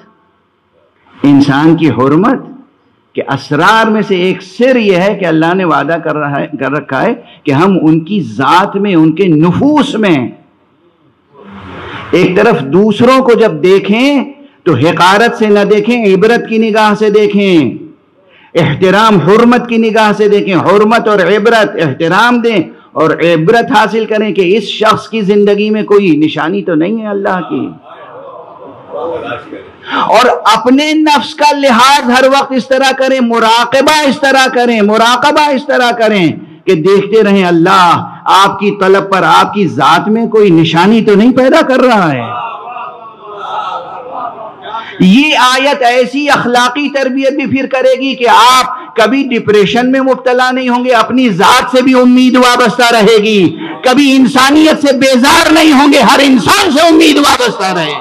انسان کی حرمت کہ اسرار میں سے ایک سر یہ ہے کہ اللہ نے وعدہ کر رکھا ہے کہ ہم ان کی ذات میں، ان کے نفوس میں، ایک طرف دوسروں کو جب دیکھیں تو حقارت سے نہ دیکھیں، عبرت کی نگاہ سے دیکھیں، احترام حرمت کی نگاہ سے دیکھیں. حرمت اور عبرت، احترام دیں اور عبرت حاصل کریں کہ اس شخص کی زندگی میں کوئی نشانی تو نہیں ہے اللہ کی. اور اپنے نفس کا لحاظ ہر وقت اس طرح کریں، مراقبہ اس طرح کریں، مراقبہ اس طرح کریں کہ دیکھتے رہیں اللہ آپ کی طلب پر آپ کی ذات میں کوئی نشانی تو نہیں پیدا کر رہا ہے. یہ آیت ایسی اخلاقی تربیت بھی پھر کرے گی کہ آپ کبھی ڈپریشن میں مبتلا نہیں ہوں گے، اپنی ذات سے بھی امید وابستہ رہے گی، کبھی انسانیت سے بیزار نہیں ہوں گے، ہر انسان سے امید وابستہ رہے.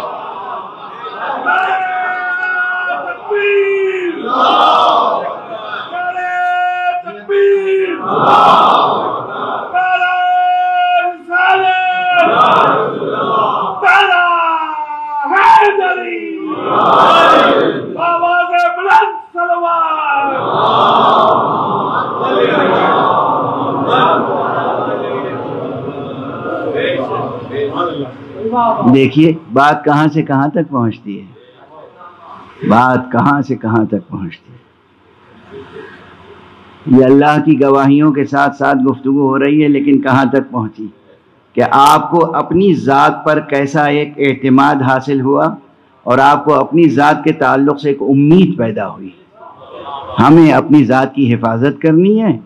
دیکھیے بات کہاں سے کہاں تک پہنچتی ہے، بات کہاں سے کہاں تک پہنچتی ہے. یہ اللہ کی گواہیوں کے ساتھ ساتھ گفتگو ہو رہی ہے، لیکن کہاں تک پہنچی؟ کہ آپ کو اپنی ذات پر کیسا ایک اعتماد حاصل ہوا اور آپ کو اپنی ذات کے تعلق سے ایک امید پیدا ہوئی. ہمیں اپنی ذات کی حفاظت کرنی ہے،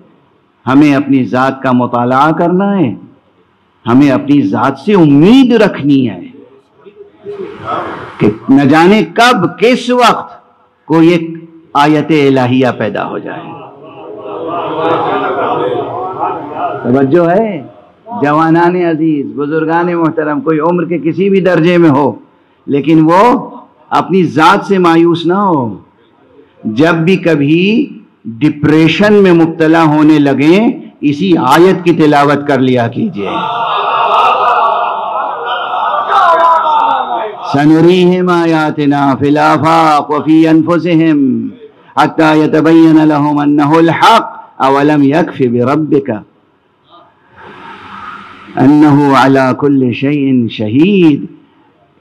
ہمیں اپنی ذات کا مطالعہ کرنا ہے، ہمیں اپنی ذات سے امید رکھنی ہے کہ نہ جانے کب کس وقت کوئی ایک آیت الہیہ پیدا ہو جائے. توجہ ہے جوانان عزیز، بزرگان محترم، کوئی عمر کے کسی بھی درجے میں ہو لیکن وہ اپنی ذات سے مایوس نہ ہو. جب بھی کبھی ڈپریشن میں مبتلا ہونے لگیں اسی آیت کی تلاوت کر لیا کیجئے. سنریہم آیاتنا فی الآفاق وفی انفسہم حتی یتبین لہم انہ الحق اولم یکف بربک انہ علی کل شیء شہید.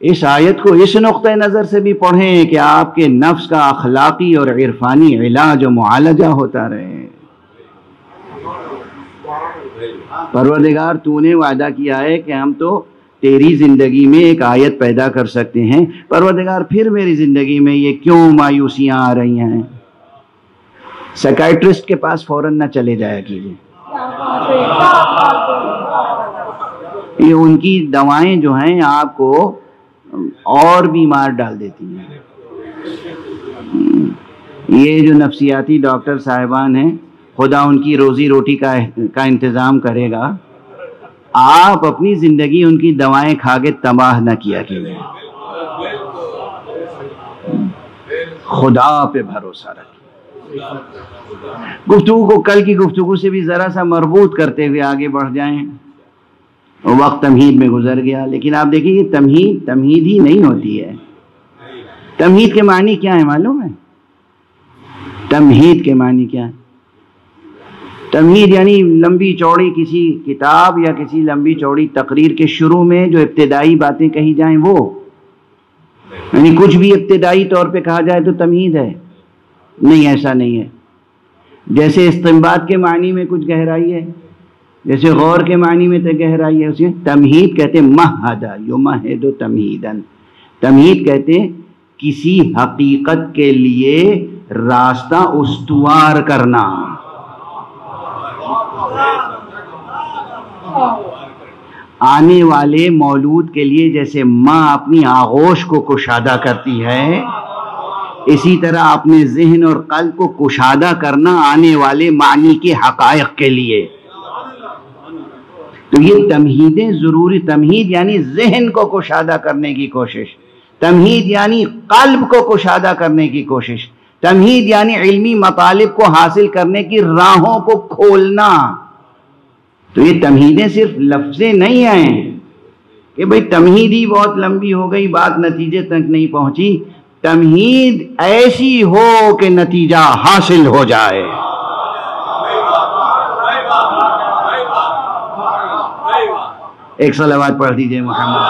اس آیت کو اس نقطہ نظر سے بھی پڑھیں کہ آپ کے نفس کا اخلاقی اور عرفانی علاج و معالجہ ہوتا رہے. پروردگار تو نے وعدہ کیا ہے کہ ہم تو تیری زندگی میں ایک آیت پیدا کر سکتے ہیں. پروردگار پھر میری زندگی میں یہ کیوں مایوسیاں آ رہی ہیں؟ سائیکائٹرسٹ کے پاس فوراً نہ چلے جایا کیجیے. یہ ان کی دوائیں جو ہیں آپ کو اور بیمار ڈال دیتی ہیں. یہ جو نفسیاتی ڈاکٹر صاحبان ہیں خدا ان کی روزی روٹی کا انتظام کرے گا. آپ اپنی زندگی ان کی دوائیں کھا کے تباہ نہ کیا کیجیے. خدا پہ بھروسہ رکھیں. گفتگو کو کل کی گفتگو سے بھی ذرا سا مربوط کرتے ہوئے آگے بڑھ جائیں. وقت تمہید میں گزر گیا لیکن آپ دیکھیں یہ تمہید ہی نہیں ہوتی ہے. تمہید کے معنی کیا ہے معلوم ہے؟ تمہید کے معنی کیا ہے؟ تمہید یعنی لمبی چوڑی کسی کتاب یا کسی لمبی چوڑی تقریر کے شروع میں جو ابتدائی باتیں کہی جائیں وہ، یعنی کچھ بھی ابتدائی طور پہ کہا جائے تو تمہید ہے؟ نہیں، ایسا نہیں ہے. جیسے استنباط کے معنی میں کچھ گہرائی ہے، جیسے غور کے معنی میں تو گہرائی ہے، اسے تمہید کہتے ہیں. مہدہ یمہد تمہیدن. تمہید کہتے ہیں کسی حقیقت کے لیے راستہ استوار کرنا. آنے والے مولود کے لیے جیسے ماں اپنی آغوش کو کشادہ کرتی ہے، اسی طرح اپنے ذہن اور قلب کو کشادہ کرنا آنے والے معنی کے حقائق کے لیے. تو یہ تمہیدیں ضروری. تمہید یعنی ذہن کو کشادہ کرنے کی کوشش، تمہید یعنی قلب کو کشادہ کرنے کی کوشش، تمہید یعنی علمی مطالب کو حاصل کرنے کی راہوں کو کھولنا. تو یہ تمہیدیں صرف لفظیں نہیں ہیں کہ بھئی تمہید ہی بہت لمبی ہو گئی، بات نتیجے تک نہیں پہنچی. تمہید ایسی ہو کہ نتیجہ حاصل ہو جائے. ایک صلوات پڑھ دیجئے محمد.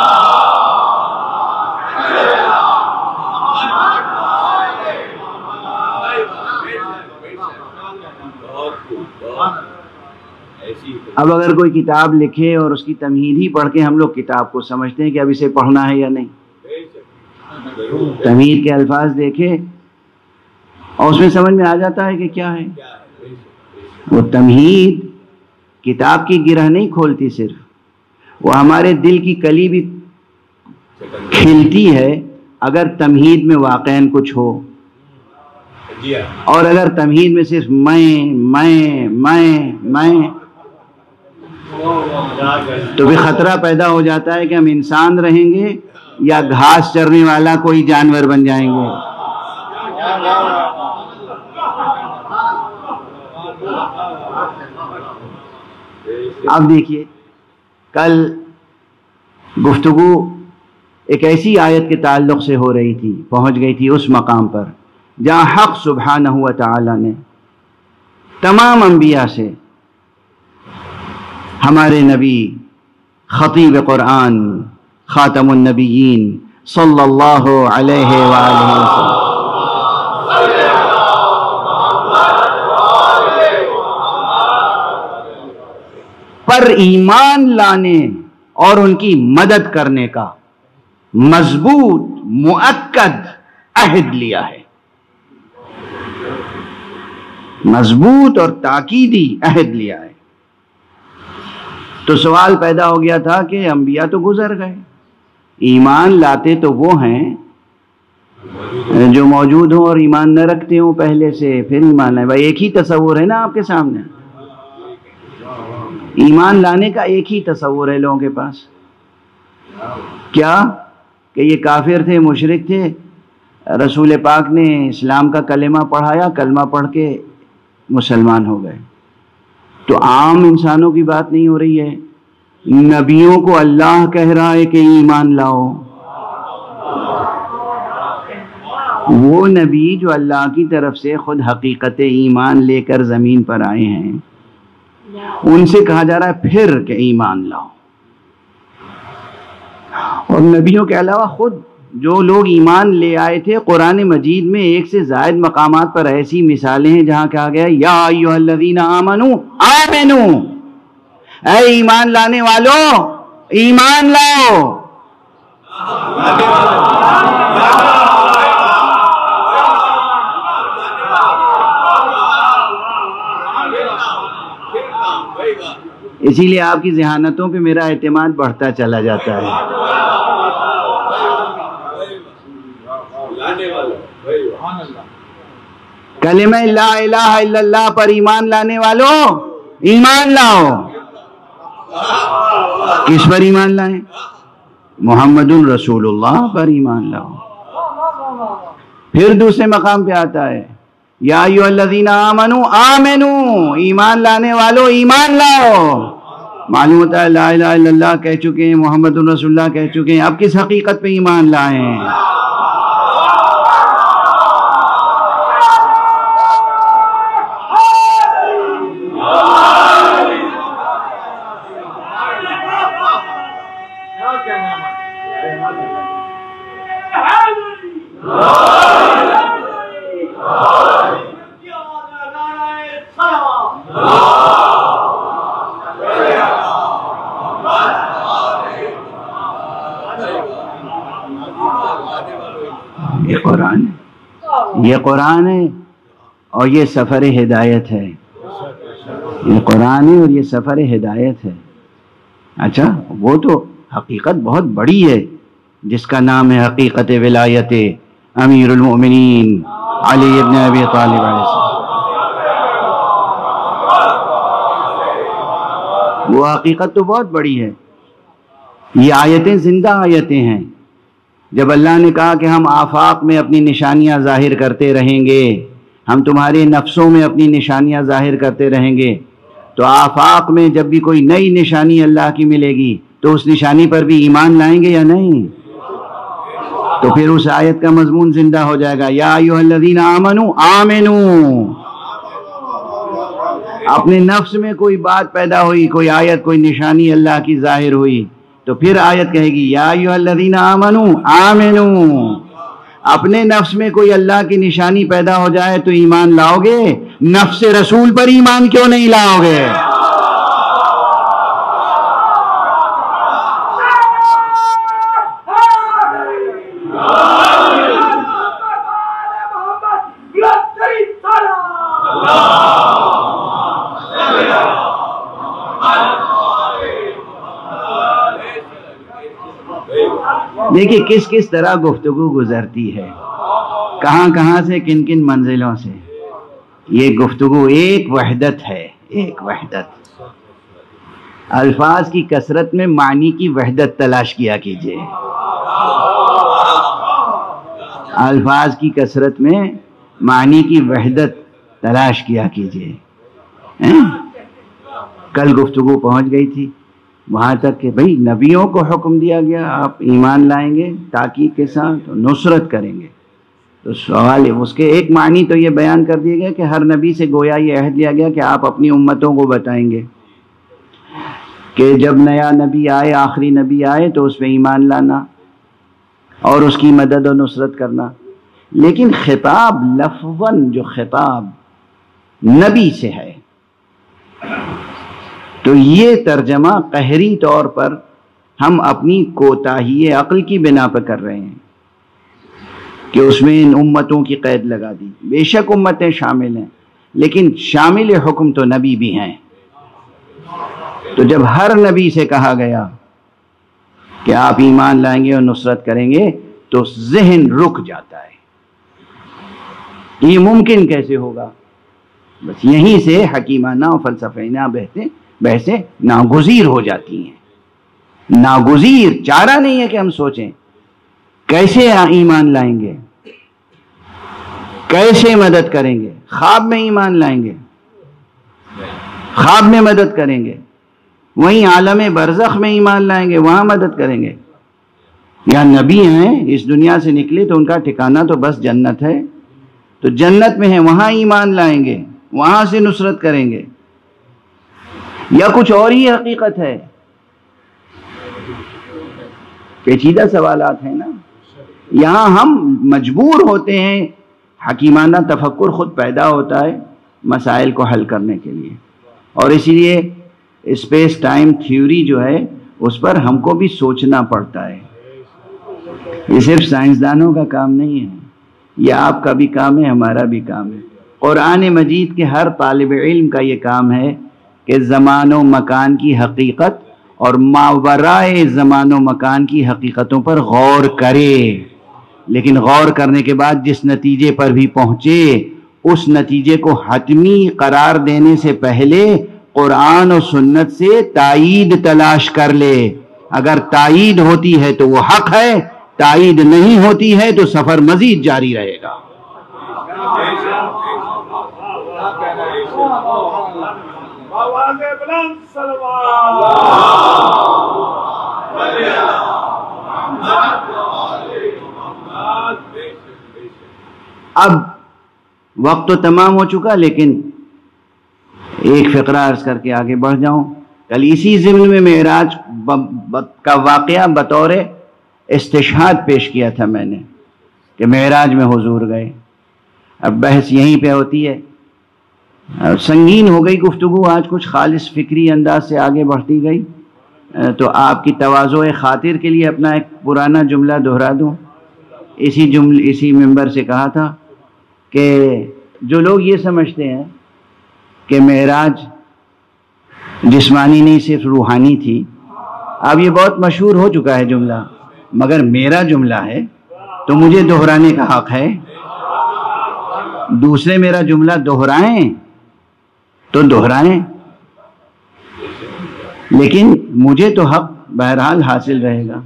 اب اگر کوئی کتاب لکھے اور اس کی تمہید ہی پڑھ کے ہم لوگ کتاب کو سمجھتے ہیں کہ اب اسے پڑھنا ہے یا نہیں. تمہید کے الفاظ دیکھے اور اس میں سمجھ میں آ جاتا ہے کہ کیا ہے. وہ تمہید کتاب کی گرہ نہیں کھولتی، صرف وہ ہمارے دل کی کلی بھی کھلتی ہے اگر تمہید میں واقعاً کچھ ہو. اور اگر تمہید میں صرف میں تو بھی خطرہ پیدا ہو جاتا ہے کہ ہم انسان رہیں گے یا گھاس چرنے والا کوئی جانور بن جائیں گے. اب دیکھیے کل گفتگو ایک ایسی آیت کے تعلق سے ہو رہی تھی، پہنچ گئی تھی اس مقام پر جہاں حق سبحانہ و تعالی نے تمام انبیاء سے ہمارے نبی خطیب قرآن خاتم النبیین صلی اللہ علیہ وآلہ وسلم پر ایمان لانے اور ان کی مدد کرنے کا مضبوط مؤکد عہد لیا ہے، مضبوط اور تاکیدی عہد لیا ہے۔ تو سوال پیدا ہو گیا تھا کہ انبیاء تو گزر گئے، ایمان لاتے تو وہ ہیں جو موجود ہوں اور ایمان نہ رکھتے ہوں پہلے سے، پھر ایمان لائیں۔ بھائی ایک ہی تصور ہے نا آپ کے سامنے، ایمان لانے کا ایک ہی تصور ہے لوگوں کے پاس، کیا کہ یہ کافر تھے، مشرک تھے، رسول پاک نے اسلام کا کلمہ پڑھایا، کلمہ پڑھ کے مسلمان ہو گئے۔ تو عام انسانوں کی بات نہیں ہو رہی ہے، نبیوں کو اللہ کہہ رہا ہے کہ ایمان لاؤ۔ وہ نبی جو اللہ کی طرف سے خود حقیقت ایمان لے کر زمین پر آئے ہیں، ان سے کہا جا رہا ہے پھر کہ ایمان لاؤ۔ اور نبیوں کے علاوہ خود جو لوگ ایمان لے آئے تھے، قرآن مجید میں ایک سے زائد مقامات پر ایسی مثالیں ہیں جہاں کہا گیا یا ایھا الذین آمنوا آمنو، اے ایمان لانے والوں ایمان لاؤ۔ اسی لیے آپ کی ذہانتوں پہ میرا اعتماد بڑھتا چلا جاتا ہے۔ کلمہ لا الہ الا اللہ پر ایمان لانے والوں ایمان لاؤ۔ کس پر ایمان لائیں؟ محمد رسول اللہ پر ایمان لاؤ۔ پھر دوسرے مقام پہ آتا ہے یا ایھا الذین آمنوا آمنو، ایمان لانے والوں ایمان لاؤ۔ معلوم ہوتا ہے لا الہ الا اللہ کہہ چکے ہیں، محمد رسول اللہ کہہ چکے ہیں، اب کس حقیقت پہ ایمان لائیں؟ یہ قرآن ہے اور یہ سفر ہدایت ہے، یہ قرآن ہے اور یہ سفر ہدایت ہے۔ اچھا وہ تو حقیقت بہت بڑی ہے جس کا نام ہے حقیقت ولایت امیر المؤمنین علی ابن ابی طالب علیہ السلام، وہ حقیقت تو بہت بڑی ہے۔ یہ آیتیں زندہ آیتیں ہیں۔ جب اللہ نے کہا کہ ہم آفاق میں اپنی نشانیاں ظاہر کرتے رہیں گے، ہم تمہارے نفسوں میں اپنی نشانیاں ظاہر کرتے رہیں گے، تو آفاق میں جب بھی کوئی نئی نشانی اللہ کی ملے گی تو اس نشانی پر بھی ایمان لائیں گے یا نہیں؟ تو پھر اس آیت کا مضمون زندہ ہو جائے گا یا ایھا الذین آمنوا آمنو۔ اپنے نفس میں کوئی بات پیدا ہوئی، کوئی آیت، کوئی نشانی اللہ کی ظاہر ہوئی، تو پھر آیت کہے گی یا ایھا الذین آمنوا آمنو۔ اپنے نفس میں کوئی اللہ کی نشانی پیدا ہو جائے تو ایمان لاؤ گے، نفس رسول پر ایمان کیوں نہیں لاؤ گے؟ دیکھیے کس کس طرح گفتگو گزرتی ہے، کہاں کہاں سے، کن کن منزلوں سے۔ یہ گفتگو ایک وحدت ہے، ایک وحدت۔ الفاظ کی کثرت میں معنی کی وحدت تلاش کیا کیجئے، الفاظ کی کثرت میں معنی کی وحدت تلاش کیا کیجئے۔ کل گفتگو پہنچ گئی تھی وہاں تک کہ بھئی نبیوں کو حکم دیا گیا آپ ایمان لائیں گے تاکید کے ساتھ نصرت کریں گے، تو سوال اس کے ایک معنی تو یہ بیان کر دیا گیا کہ ہر نبی سے گویا یہ عہد لیا گیا کہ آپ اپنی امتوں کو بتائیں گے کہ جب نیا نبی آئے، آخری نبی آئے تو اس پہ ایمان لانا اور اس کی مدد و نصرت کرنا۔ لیکن خطاب لفظاً جو خطاب نبی سے ہے، تو یہ ترجمہ قہری طور پر ہم اپنی کوتاہی عقل کی بنا پر کر رہے ہیں کہ اس میں ان امتوں کی قید لگا دی. بے شک امتیں شامل ہیں، لیکن شامل حکم تو نبی بھی ہیں. تو جب ہر نبی سے کہا گیا کہ آپ ایمان لائیں گے اور نصرت کریں گے تو ذہن رک جاتا ہے. یہ ممکن کیسے ہوگا؟ بس یہیں سے حکیمانہ اور فلسفیانہ بحثیں ناگزیر ہو جاتی ہیں. ناگزیر، چارہ نہیں ہے کہ ہم سوچیں کیسے ایمان لائیں گے، کیسے مدد کریں گے. خواب میں ایمان لائیں گے، خواب میں مدد کریں گے، وہیں عالم برزخ میں ایمان لائیں گے، وہاں مدد کریں گے. یا نبی ہیں اس دنیا سے نکلے تو ان کا ٹھکانہ تو بس جنت ہے، تو جنت میں ہیں وہاں ایمان لائیں گے، وہاں سے نصرت کریں گے، یا کچھ اور ہی حقیقت ہے؟ پیچیدہ سوالات ہیں نا. یہاں ہم مجبور ہوتے ہیں، حکیمانہ تفکر خود پیدا ہوتا ہے مسائل کو حل کرنے کے لیے. اور اسی لیے اسپیس ٹائم تھیوری جو ہے اس پر ہم کو بھی سوچنا پڑتا ہے. یہ صرف سائنسدانوں کا کام نہیں ہے، یہ آپ کا بھی کام ہے، ہمارا بھی کام ہے. قرآن مجید کے ہر طالب علم کا یہ کام ہے کہ زمان و مکان کی حقیقت اور ماورائے زمان و مکان کی حقیقتوں پر غور کرے، لیکن غور کرنے کے بعد جس نتیجے پر بھی پہنچے اس نتیجے کو حتمی قرار دینے سے پہلے قرآن و سنت سے تائید تلاش کر لے. اگر تائید ہوتی ہے تو وہ حق ہے، تائید نہیں ہوتی ہے تو سفر مزید جاری رہے گا. اب وقت تو تمام ہو چکا، لیکن ایک فقرہ عرض کر کے آگے بڑھ جاؤں. کل اسی ضمن میں معراج کا واقعہ بطور استشہاد پیش کیا تھا میں نے کہ معراج میں حضور گئے. اب بحث یہیں پہ ہوتی ہے. سنگین ہو گئی گفتگو آج، کچھ خالص فکری انداز سے آگے بڑھتی گئی، تو آپ کی تواضع خاطر کے لیے اپنا ایک پرانا جملہ دہرا دوں. اسی ممبر سے کہا تھا کہ جو لوگ یہ سمجھتے ہیں کہ معراج جسمانی نہیں صرف روحانی تھی، اب یہ بہت مشہور ہو چکا ہے جملہ، مگر میرا جملہ ہے تو مجھے دہرانے کا حق ہے. دوسرے میرا جملہ دہرائیں تو دہرائیں، لیکن مجھے تو حق بہرحال حاصل رہے گا.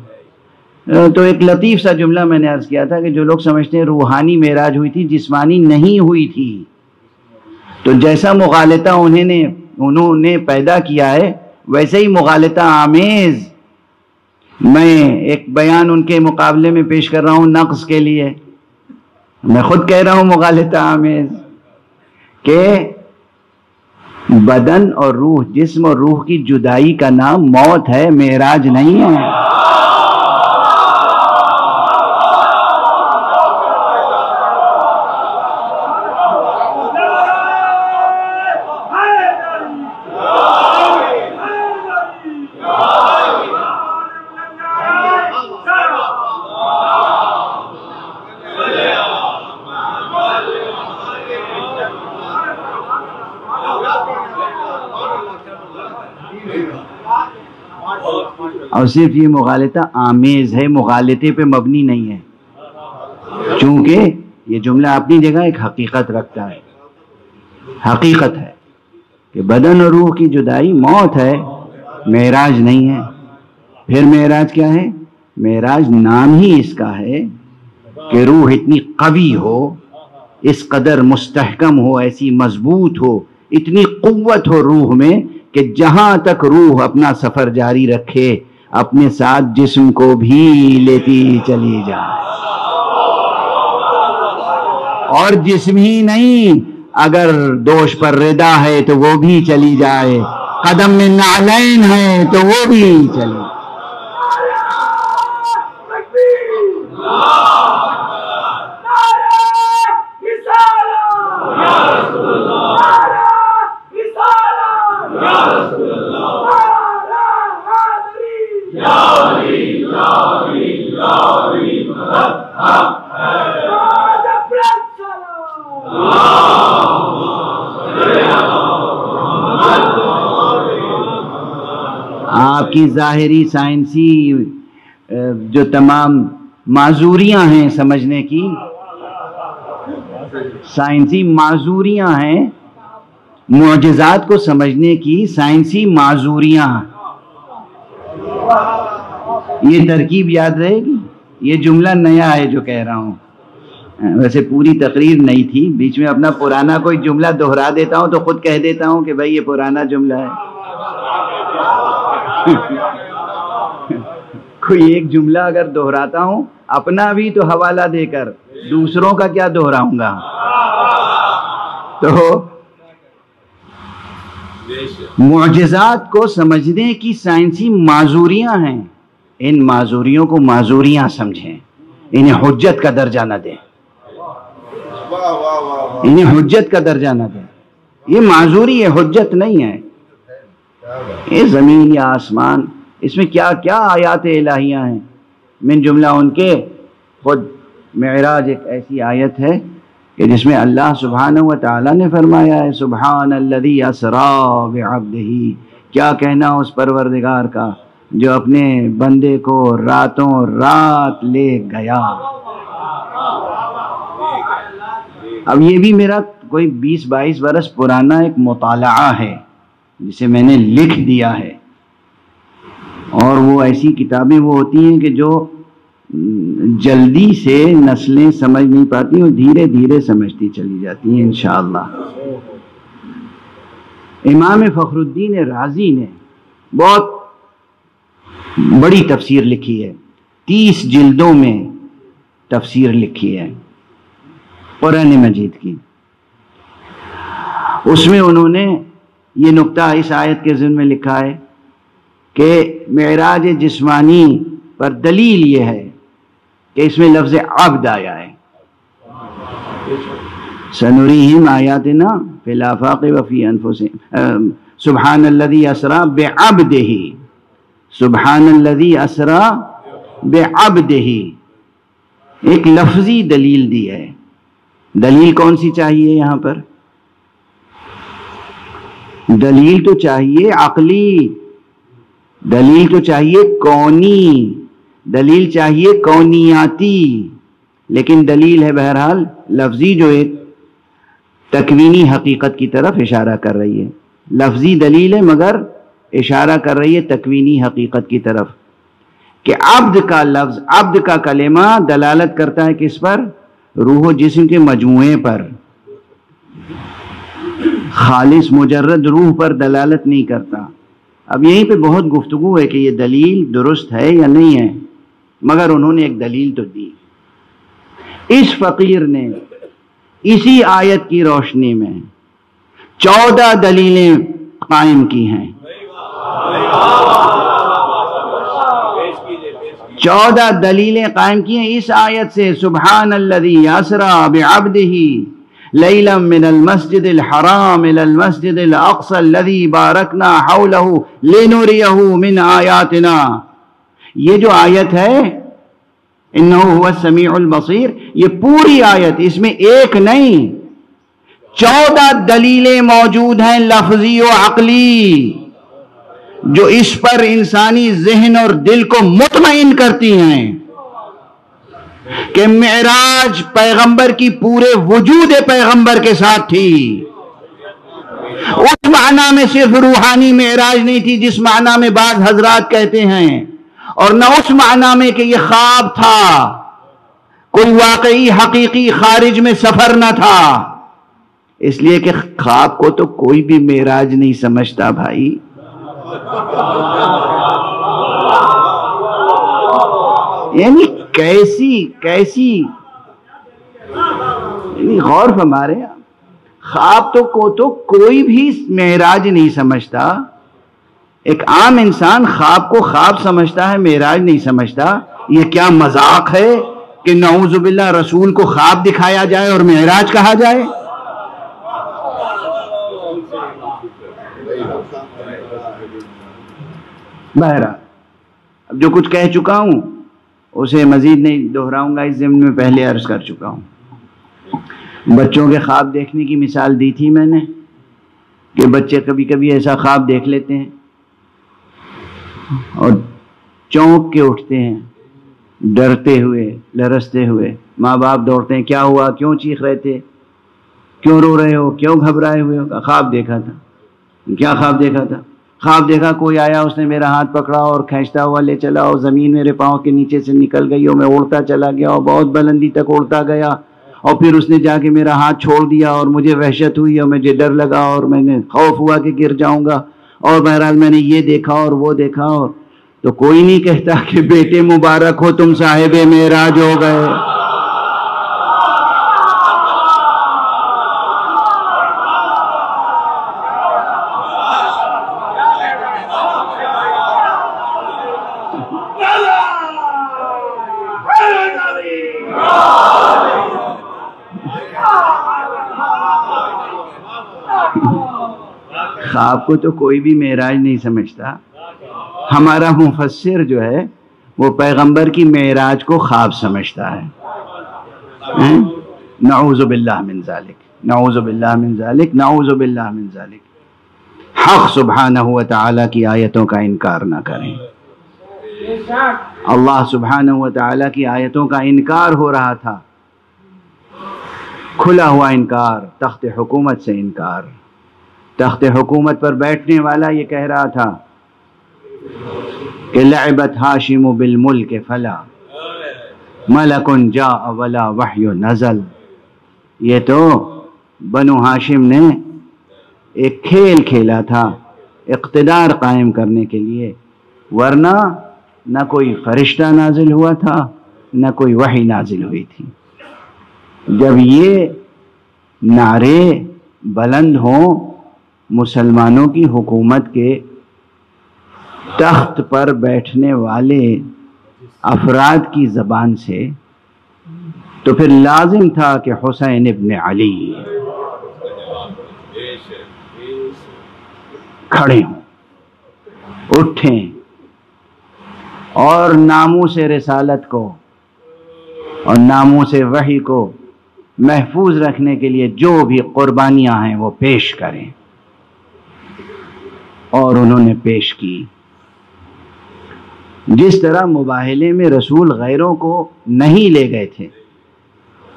تو ایک لطیف سا جملہ میں نے عرض کیا تھا کہ جو لوگ سمجھتے ہیں روحانی معراج ہوئی تھی، جسمانی نہیں ہوئی تھی، تو جیسا مغالطہ انہوں نے پیدا کیا ہے ویسے ہی مغالطہ آمیز میں ایک بیان ان کے مقابلے میں پیش کر رہا ہوں نقص کے لیے. میں خود کہہ رہا ہوں مغالطہ آمیز کہ بدن اور روح، جسم اور روح کی جدائی کا نام موت ہے، معراج نہیں ہے. اور صرف یہ مغالطہ آمیز ہے، مغالطے پہ مبنی نہیں ہے، چونکہ یہ جملہ اپنی جگہ ایک حقیقت رکھتا ہے. حقیقت ہے کہ بدن اور روح کی جدائی موت ہے، معراج نہیں ہے. پھر معراج کیا ہے؟ معراج نام ہی اس کا ہے کہ روح اتنی قوی ہو، اس قدر مستحکم ہو، ایسی مضبوط ہو، اتنی قوت ہو روح میں کہ جہاں تک روح اپنا سفر جاری رکھے اپنے ساتھ جسم کو بھی لیتی چلی جائے. اور جسم ہی نہیں، اگر دوش پر ردا ہے تو وہ بھی چلی جائے، قدم میں نعلین ہے تو وہ بھی چلی. یا آپ کی ظاہری سائنسی جو تمام معذوریاں ہیں سمجھنے کی، سائنسی معذوریاں ہیں، معجزات کو سمجھنے کی سائنسی معذوریاں، یہ ترکیب یاد رہے گی. یہ جملہ نیا ہے جو کہہ رہا ہوں، ویسے پوری تقریر نئی تھی، بیچ میں اپنا پرانا کوئی جملہ دہرا دیتا ہوں تو خود کہہ دیتا ہوں کہ بھائی یہ پرانا جملہ ہے. کوئی ایک جملہ اگر دہراتا ہوں اپنا بھی تو حوالہ دے کر دوسروں کا کیا دہراؤں گا. تو معجزات کو سمجھنے کی سائنسی معذوریاں ہیں، ان معذوریوں کو معذوریاں سمجھیں، انہیں حجت کا درجہ نہ دیں، انہیں حجت کا درجہ نہ دیں. یہ معذوری ہے، حجت نہیں ہے. یہ زمین یا آسمان، اس میں کیا کیا آیات الہیہ ہیں، من جملہ ان کے خود معراج ایک ایسی آیت ہے کہ جس میں اللہ سبحانہ و تعالیٰ نے فرمایا ہے سبحان الذی اسریٰ بعبدہ. کیا کہنا اس پروردگار کا جو اپنے بندے کو راتوں رات لے گیا. اب یہ بھی میرا کوئی 20-22 برس پرانا ایک مطالعہ ہے جسے میں نے لکھ دیا ہے، اور وہ ایسی کتابیں وہ ہوتی ہیں کہ جو جلدی سے نسلیں سمجھ نہیں پاتی اور دھیرے دھیرے سمجھتی چلی جاتی ہیں انشاءاللہ. امام فخر الدین رازی نے بہت بڑی تفسیر لکھی ہے، 30 جلدوں میں تفسیر لکھی ہے قرآن مجید کی. اس میں انہوں نے یہ نقطہ اس آیت کے ضمن میں لکھا ہے کہ معراج جسمانی پر دلیل یہ ہے کہ اس میں لفظ عبد آیا ہے. سنریہم آیاتنا فی الآفاق وفی انفسہم سبحان الذی اسریٰ بعبدہ، سبحان الذی اسریٰ بعبدہ، ایک لفظی دلیل دی ہے. دلیل کون سی چاہیے یہاں پر؟ دلیل تو چاہیے عقلی، دلیل تو چاہیے کونی، دلیل چاہیے کونیاتی، لیکن دلیل ہے بہرحال لفظی جو ایک تکوینی حقیقت کی طرف اشارہ کر رہی ہے. لفظی دلیل ہے مگر اشارہ کر رہی ہے تکوینی حقیقت کی طرف کہ عبد کا لفظ، عبد کا کلمہ دلالت کرتا ہے کس پر؟ روح و جسم کے مجموعے پر، خالص مجرد روح پر دلالت نہیں کرتا. اب یہیں پہ بہت گفتگو ہے کہ یہ دلیل درست ہے یا نہیں ہے، مگر انہوں نے ایک دلیل تو دی. اس فقیر نے اسی آیت کی روشنی میں 14 دلیلیں قائم کی ہیں. 14 دلیلیں قائم کی ہیں اس آیت سے. سبحان الذی اسریٰ بعبدہ لیلا من المسجد الحرام الى المسجد الاقصى الذی بارکنا حولہ لنریہ من آیاتنا. یہ جو آیت ہے انہ هو السمیع البصیر، یہ پوری آیت، اس میں ایک نہیں 14 دلیلیں موجود ہیں لفظی و عقلی جو اس پر انسانی ذہن اور دل کو مطمئن کرتی ہیں کہ معراج پیغمبر کی پورے وجود پیغمبر کے ساتھ تھی. اس معنی میں صرف روحانی معراج نہیں تھی جس معنی میں بعض حضرات کہتے ہیں، اور نہ اس معنی میں کہ یہ خواب تھا، کوئی واقعی حقیقی خارج میں سفر نہ تھا. اس لیے کہ خواب کو تو کوئی بھی معراج نہیں سمجھتا بھائی. یعنی کیسی یعنی غور فرما رہے ہیں، خواب تو کوئی بھی معراج نہیں سمجھتا. ایک عام انسان خواب کو خواب سمجھتا ہے، معراج نہیں سمجھتا. یہ کیا مذاق ہے کہ نعوذ باللہ رسول کو خواب دکھایا جائے اور معراج کہا جائے. بہرحال اب جو کچھ کہہ چکا ہوں اسے مزید نہیں دہراؤں گا، اس ضمن میں پہلے عرض کر چکا ہوں۔ بچوں کے خواب دیکھنے کی مثال دی تھی میں نے کہ بچے کبھی کبھی ایسا خواب دیکھ لیتے ہیں اور چونک کے اٹھتے ہیں، ڈرتے ہوئے لرزتے ہوئے، ماں باپ دوڑتے ہیں، کیا ہوا، کیوں چیخ رہے تھے، کیوں رو رہے ہو، کیوں گھبرائے ہوئے ہو؟ خواب دیکھا تھا۔ کیا خواب دیکھا تھا؟ خواب دیکھا کوئی آیا، اس نے میرا ہاتھ پکڑا اور کھینچتا ہوا لے چلا اور زمین میرے پاؤں کے نیچے سے نکل گئی اور میں اڑتا چلا گیا اور بہت بلندی تک اڑتا گیا، اور پھر اس نے جا کے میرا ہاتھ چھوڑ دیا اور مجھے وحشت ہوئی اور مجھے ڈر لگا اور میں نے خوف ہوا کہ گر جاؤں گا، اور بہرحال میں نے یہ دیکھا اور وہ دیکھا، اور تو کوئی نہیں کہتا کہ بیٹے مبارک ہو تم صاحب معراج ہو گئے۔ خواب کو تو کوئی بھی معراج نہیں سمجھتا۔ ہمارا مفسر جو ہے وہ پیغمبر کی معراج کو خواب سمجھتا ہے۔ نعوذ باللہ من ذالک، نعوذ باللہ من ذالک، نعوذ باللہ من ذالک۔ حق سبحانہ و تعالیٰ کی آیتوں کا انکار نہ کریں۔ اللہ سبحانہ و تعالیٰ کی آیتوں کا انکار ہو رہا تھا، کھلا ہوا انکار، تخت حکومت سے انکار۔ تخت حکومت پر بیٹھنے والا یہ کہہ رہا تھا کہ لعبت ہاشم بالملک فلا ملک جاء ولا وحی نزل۔ یہ تو بنو ہاشم نے ایک کھیل کھیلا تھا اقتدار قائم کرنے کے لیے، ورنہ نہ کوئی فرشتہ نازل ہوا تھا نہ کوئی وحی نازل ہوئی تھی۔ جب یہ نعرے بلند ہوں مسلمانوں کی حکومت کے تخت پر بیٹھنے والے افراد کی زبان سے، تو پھر لازم تھا کہ حسین ابن علی کھڑے ہوں، اٹھیں اور ناموس رسالت کو اور ناموس وحی کو محفوظ رکھنے کے لیے جو بھی قربانیاں ہیں وہ پیش کریں، اور انہوں نے پیش کی۔ جس طرح مباہلے میں رسول غیروں کو نہیں لے گئے تھے،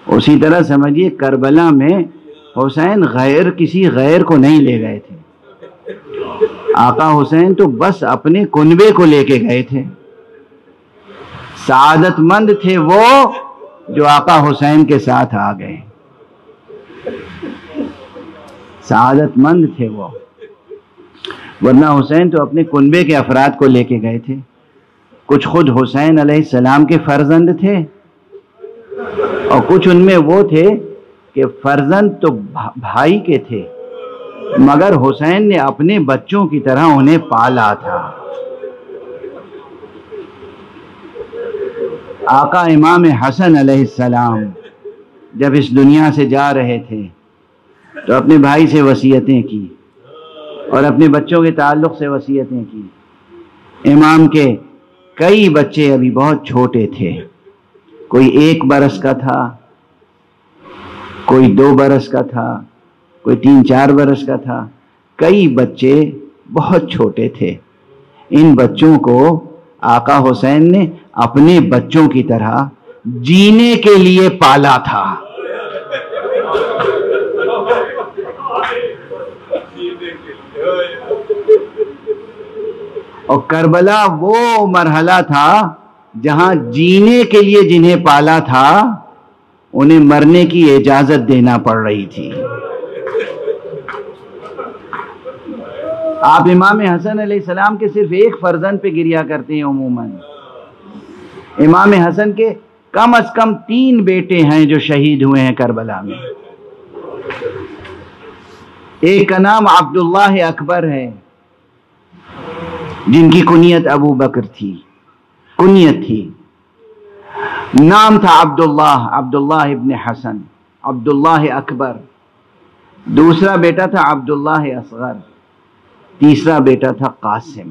اسی طرح سمجھیے کربلا میں حسین کسی غیر کو نہیں لے گئے تھے۔ آقا حسین تو بس اپنے کنبے کو لے کے گئے تھے۔ سعادت مند تھے وہ جو آقا حسین کے ساتھ آ گئے، سعادت مند تھے وہ، ورنہ حسین تو اپنے کنبے کے افراد کو لے کے گئے تھے۔ کچھ خود حسین علیہ السلام کے فرزند تھے اور کچھ ان میں وہ تھے کہ فرزند تو بھائی کے تھے مگر حسین نے اپنے بچوں کی طرح انہیں پالا تھا۔ آقا امام حسن علیہ السلام جب اس دنیا سے جا رہے تھے تو اپنے بھائی سے وصیتیں کی اور اپنے بچوں کے تعلق سے وصیتیں کی۔ امام کے کئی بچے ابھی بہت چھوٹے تھے، کوئی 1 برس کا تھا، کوئی 2 برس کا تھا، کوئی 3-4 برس کا تھا، کئی بچے بہت چھوٹے تھے۔ ان بچوں کو آقا حسین نے اپنے بچوں کی طرح جینے کے لیے پالا تھا۔ اور کربلا وہ مرحلہ تھا جہاں جینے کے لیے جنہیں پالا تھا انہیں مرنے کی اجازت دینا پڑ رہی تھی۔ آپ امام حسن علیہ السلام کے صرف ایک فرزند پہ گریا کرتے ہیں عموماً۔ امام حسن کے کم از کم 3 بیٹے ہیں جو شہید ہوئے ہیں کربلا میں۔ ایک کا نام عبداللہ اکبر ہے جن کی کنیت ابو بکر تھی، کنیت تھی، نام تھا عبداللہ ابن حسن، عبداللہ اکبر۔ دوسرا بیٹا تھا عبداللہ اصغر، تیسرا بیٹا تھا قاسم۔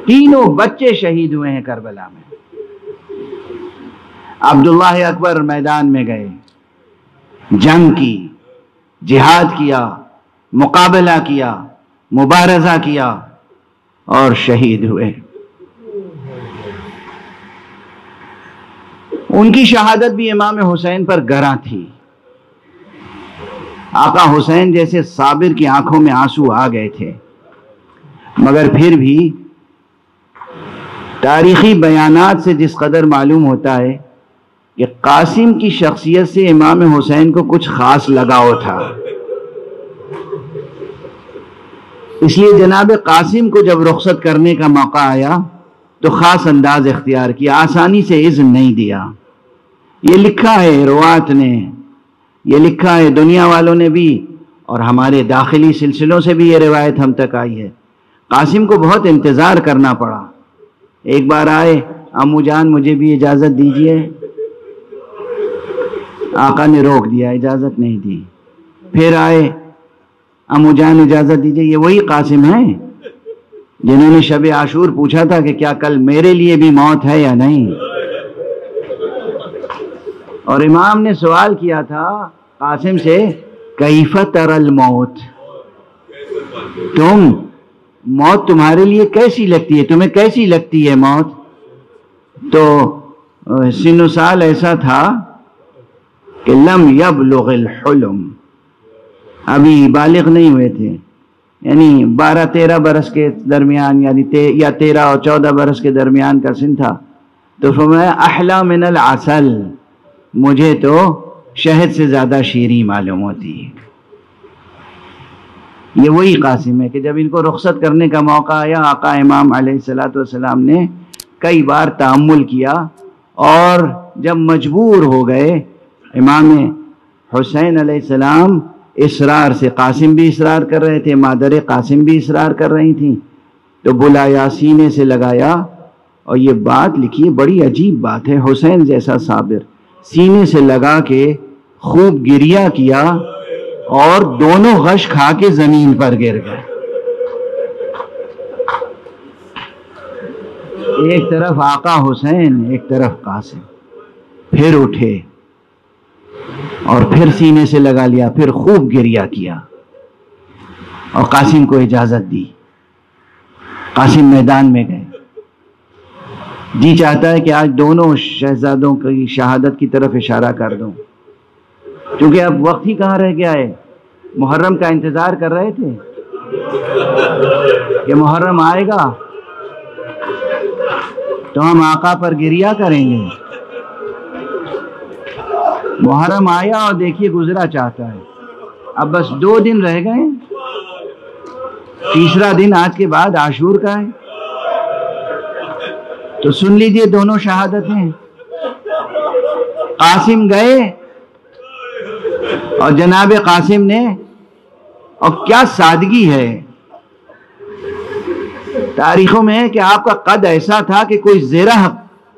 تینوں بچے شہید ہوئے ہیں کربلا میں۔ عبداللہ اکبر میدان میں گئے، جنگ کی، جہاد کیا، مقابلہ کیا، مبارزہ کیا اور شہید ہوئے۔ ان کی شہادت بھی امام حسین پر گراں تھی۔ آقا حسین جیسے صابر کی آنکھوں میں آنسو آ گئے تھے، مگر پھر بھی تاریخی بیانات سے جس قدر معلوم ہوتا ہے کہ قاسم کی شخصیت سے امام حسین کو کچھ خاص لگاؤ تھا، اس لیے جناب قاسم کو جب رخصت کرنے کا موقع آیا تو خاص انداز اختیار کیا، آسانی سے اذن نہیں دیا۔ یہ لکھا ہے روات نے، یہ لکھا ہے دنیا والوں نے بھی، اور ہمارے داخلی سلسلوں سے بھی یہ روایت ہم تک آئی ہے۔ قاسم کو بہت انتظار کرنا پڑا۔ ایک بار آئے، امو جان مجھے بھی اجازت دیجئے، آقا نے روک دیا، اجازت نہیں دی۔ پھر آئے، امو جان اجازت دیجئے۔ یہ وہی قاسم ہیں جنہوں نے شب عاشور پوچھا تھا کہ کیا کل میرے لیے بھی موت ہے یا نہیں، اور امام نے سوال کیا تھا قاسم سے، کیف تری الموت، موت تمہارے لیے کیسی لگتی ہے، تمہیں کیسی لگتی ہے موت؟ تو سن و سال ایسا تھا کہ لم یبلغ الحلم، ابھی بالغ نہیں ہوئے تھے، یعنی 12-13 برس کے درمیان، یعنی یا 13 اور 14 برس کے درمیان کا سن تھا۔ تو فرمایا احلا من العسل، مجھے تو شہد سے زیادہ شیریں معلوم ہوتی ہے۔ یہ وہی قاسم ہے کہ جب ان کو رخصت کرنے کا موقع آیا، آقا امام علیہ السلام نے کئی بار تأمل کیا، اور جب مجبور ہو گئے امام حسین علیہ السلام اصرار سے، قاسم بھی اصرار کر رہے تھے، مادر قاسم بھی اصرار کر رہی تھیں، تو بلایا، سینے سے لگایا، اور یہ بات لکھی، بڑی عجیب بات ہے، حسین جیسا صابر سینے سے لگا کے خوب گریہ کیا اور دونوں غش کھا کے زمین پر گر گئے۔ ایک طرف آقا حسین، ایک طرف قاسم، پھر اٹھے اور پھر سینے سے لگا لیا، پھر خوب گریہ کیا اور قاسم کو اجازت دی۔ قاسم میدان میں گئے۔ جی چاہتا ہے کہ آج دونوں شہزادوں کی شہادت کی طرف اشارہ کر دوں، کیونکہ اب وقت ہی کہاں رہ گیا ہے۔ محرم کا انتظار کر رہے تھے کہ محرم آئے گا تو ہم آقا پر گریہ کریں گے۔ محرم آیا اور دیکھیے گزرا چاہتا ہے، اب بس 2 دن رہ گئے، تیسرا دن آج کے بعد عاشور کا ہے، تو سن لیجئے دونوں شہادتیں۔ قاسم گئے اور جناب قاسم نے، اور کیا سادگی ہے، تاریخوں میں ہے کہ آپ کا قد ایسا تھا کہ کوئی زرہ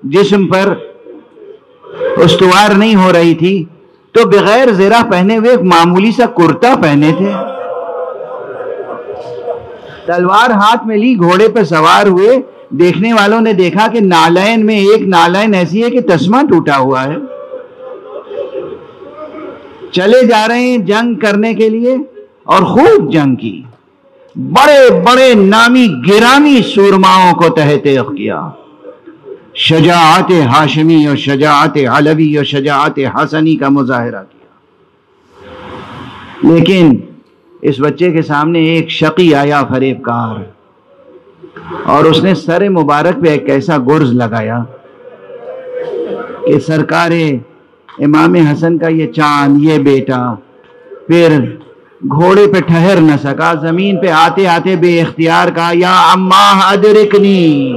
جسم پر استوار نہیں ہو رہی تھی، تو بغیر زرہ پہنے ہوئے ایک معمولی سا کرتا پہنے تھے، تلوار ہاتھ میں لی، گھوڑے پہ سوار ہوئے، دیکھنے والوں نے دیکھا کہ نالین میں ایک نالین ایسی ہے کہ تسمہ ٹوٹا ہوا ہے، چلے جا رہے ہیں جنگ کرنے کے لیے، اور خوب جنگ کی، بڑے بڑے نامی گرامی سورماؤں کو تحت کیا، شجاعت ہاشمی اور شجاعت علوی اور شجاعت حسنی کا مظاہرہ کیا۔ لیکن اس بچے کے سامنے ایک شقی آیا فریب کار، اور اس نے سر مبارک پہ ایک ایسا گرز لگایا کہ سرکار امام حسن کا یہ چاند، یہ بیٹا، پھر گھوڑے پہ ٹھہر نہ سکا، زمین پہ آتے آتے بے اختیار کہا، یا اماہ ادرکنی۔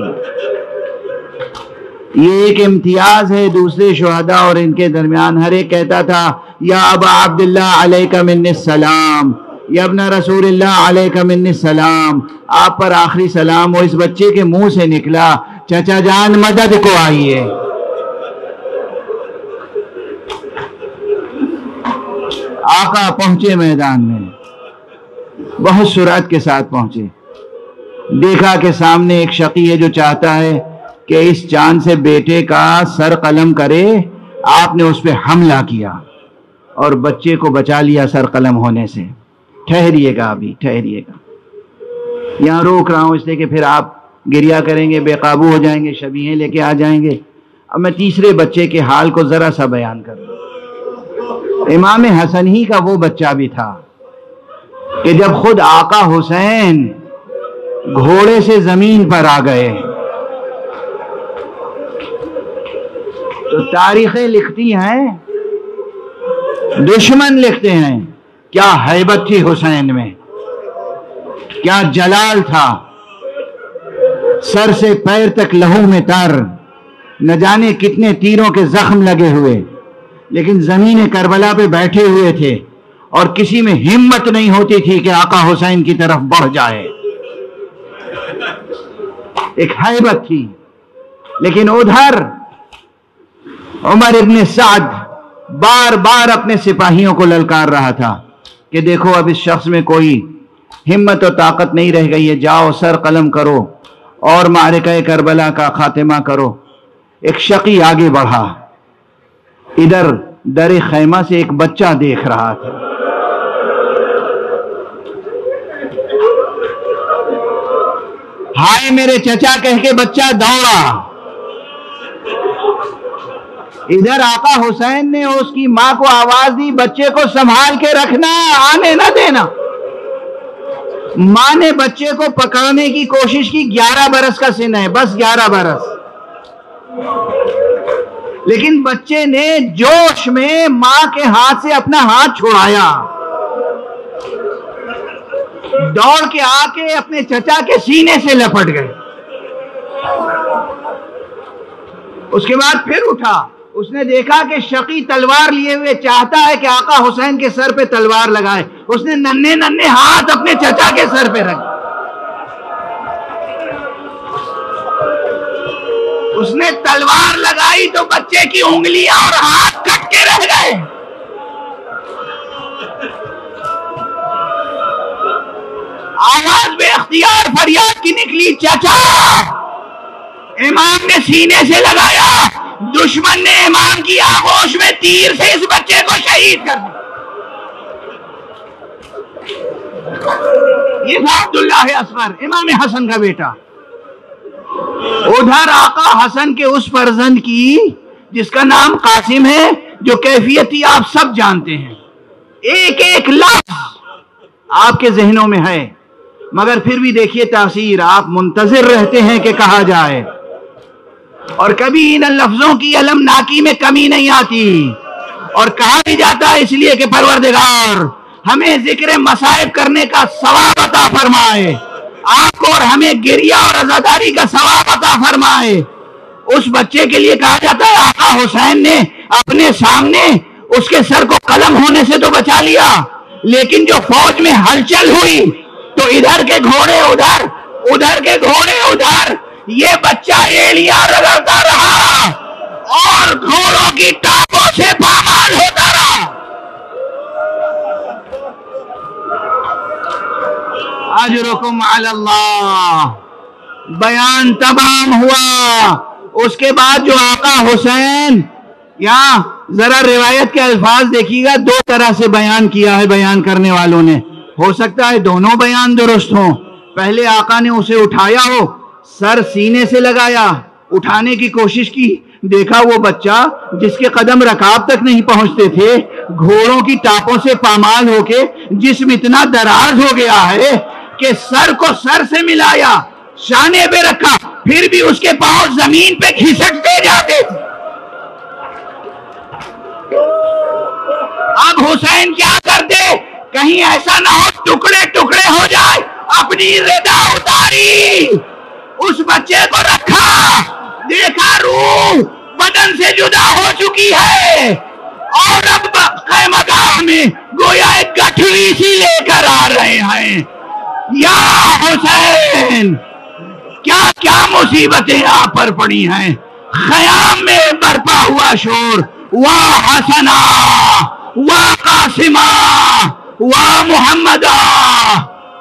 یہ ایک امتیاز ہے دوسرے شہداء اور ان کے درمیان، ہر ایک کہتا تھا یا ابا عبداللہ علیکہ منی السلام، یا ابن رسول اللہ علیکہ منی السلام، آپ پر آخری سلام۔ وہ اس بچے کے منہ سے نکلا، چچا جان مدد کو آئیے۔ آقا پہنچے میدان میں، بہت سرعت کے ساتھ پہنچے، دیکھا کہ سامنے ایک شقی ہے جو چاہتا ہے کہ اس چاند سے بیٹے کا سر قلم کرے. آپ نے اس پہ حملہ کیا اور بچے کو بچا لیا سر قلم ہونے سے. ٹھہریے گا، ابھی ٹھہریے گا. یہاں روک رہا ہوں اس لیے کہ پھر آپ گریہ کریں گے، بے قابو ہو جائیں گے، شبیہیں لے کے آ جائیں گے. اب میں تیسرے بچے کے حال کو ذرا سا بیان کروں. امام حسن ہی کا وہ بچہ بھی تھا کہ جب خود آقا حسین گھوڑے سے زمین پر آ گئے تو تاریخیں لکھتی ہیں، دشمن لکھتے ہیں، کیا ہیبت تھی حسین میں، کیا جلال تھا، سر سے پیر تک لہو میں تر، نہ جانے کتنے تیروں کے زخم لگے ہوئے، لیکن زمین کربلا پہ بیٹھے ہوئے تھے اور کسی میں ہمت نہیں ہوتی تھی کہ آقا حسین کی طرف بڑھ جائے. ایک ہیبت تھی. لیکن ادھر عمر ابن سعد بار بار اپنے سپاہیوں کو للکار رہا تھا کہ دیکھو اب اس شخص میں کوئی ہمت و طاقت نہیں رہ گئی ہے، جاؤ سر قلم کرو اور معرکہ کربلا کا خاتمہ کرو. ایک شقی آگے بڑھا، ادھر در خیمہ سے ایک بچہ دیکھ رہا تھا. ہائے میرے چچا کہہ کے بچہ دوڑا. ادھر آقا حسین نے اس کی ماں کو آواز دی، بچے کو سنبھال کے رکھنا، آنے نہ دینا. ماں نے بچے کو پکڑنے کی کوشش کی. 11 برس کا سن ہے، بس 11 برس. لیکن بچے نے جوش میں ماں کے ہاتھ سے اپنا ہاتھ چھڑایا، دوڑ کے آ کے اپنے چچا کے سینے سے لپٹ گئے. اس کے بعد پھر اٹھا. اس نے دیکھا کہ شقی تلوار لیے ہوئے چاہتا ہے کہ آقا حسین کے سر پہ تلوار لگائے. اس نے ننھے ننھے ہاتھ اپنے چچا کے سر پہ رکھے. اس نے تلوار لگائی تو بچے کی انگلیاں اور ہاتھ کٹ کے رہ گئے. آواز بے اختیار فریاد کی نکلی، چچا. امام نے سینے سے لگایا، دشمن نے امام کی آغوش میں تیر سے اس بچے کو شہید کر دیا. یہ تھا عبداللہ اصغر، امام حسن کا بیٹا. ادھر آقا حسن کے اس فرزند کی جس کا نام قاسم ہے، جو کیفیتی آپ سب جانتے ہیں. ایک ایک لفظ آپ کے ذہنوں میں ہے، مگر پھر بھی دیکھیے تاثیر. آپ منتظر رہتے ہیں کہ کہا جائے، اور کبھی ان لفظوں کی المناکی میں کمی نہیں آتی. اور کہا بھی جاتا ہے اس لیے کہ پروردگار ہمیں ذکر مصائب کرنے کا ثواب عطا فرمائے، آپ کو اور ہمیں گریہ اور عزاداری کا ثواب عطا فرمائے. اس بچے کے لیے کہا جاتا ہے آقا حسین نے اپنے سامنے اس کے سر کو قلم ہونے سے تو بچا لیا، لیکن جو فوج میں ہلچل ہوئی تو ادھر کے گھوڑے ادھر، ادھر کے گھوڑے ادھر، یہ بچہ ایلیاں رگڑتا رہا اور گھوڑوں کی ٹانگوں سے پامال ہوتا رہا. اجرکم علی اللہ. بیان تمام ہوا. اس کے بعد جو آقا حسین، یہاں ذرا روایت کے الفاظ دیکھیے گا، دو طرح سے بیان کیا ہے بیان کرنے والوں نے. ہو سکتا ہے دونوں بیان درست ہوں. پہلے آقا نے اسے اٹھایا ہو، سر سینے سے لگایا، اٹھانے کی کوشش کی، دیکھا وہ بچہ جس کے قدم رکاب تک نہیں پہنچتے تھے، گھوڑوں کی ٹاپوں سے پامال ہو کے جسم اتنا دراز ہو گیا ہے کہ سر کو سر سے ملایا، شانے پہ رکھا، پھر بھی اس کے پاؤں زمین پہ کھسکتے جاتے تھے. اب حسین کیا کرتے؟ کہیں ایسا نہ ہو ٹکڑے ٹکڑے ہو جائے. اپنی ردا اتاری، اس بچے کو رکھا، دیکھا روح بدن سے جدا ہو چکی ہے اور اب خیمگاہ میں گویا ایک گٹھڑی سی لے کر آ رہے ہیں. یا حسین، کیا کیا مصیبتیں آپ پر پڑی ہیں. خیام میں برپا ہوا شور، واہ حسنا واہ قاسمہ واہ محمدہ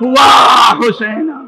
واہ حسینہ.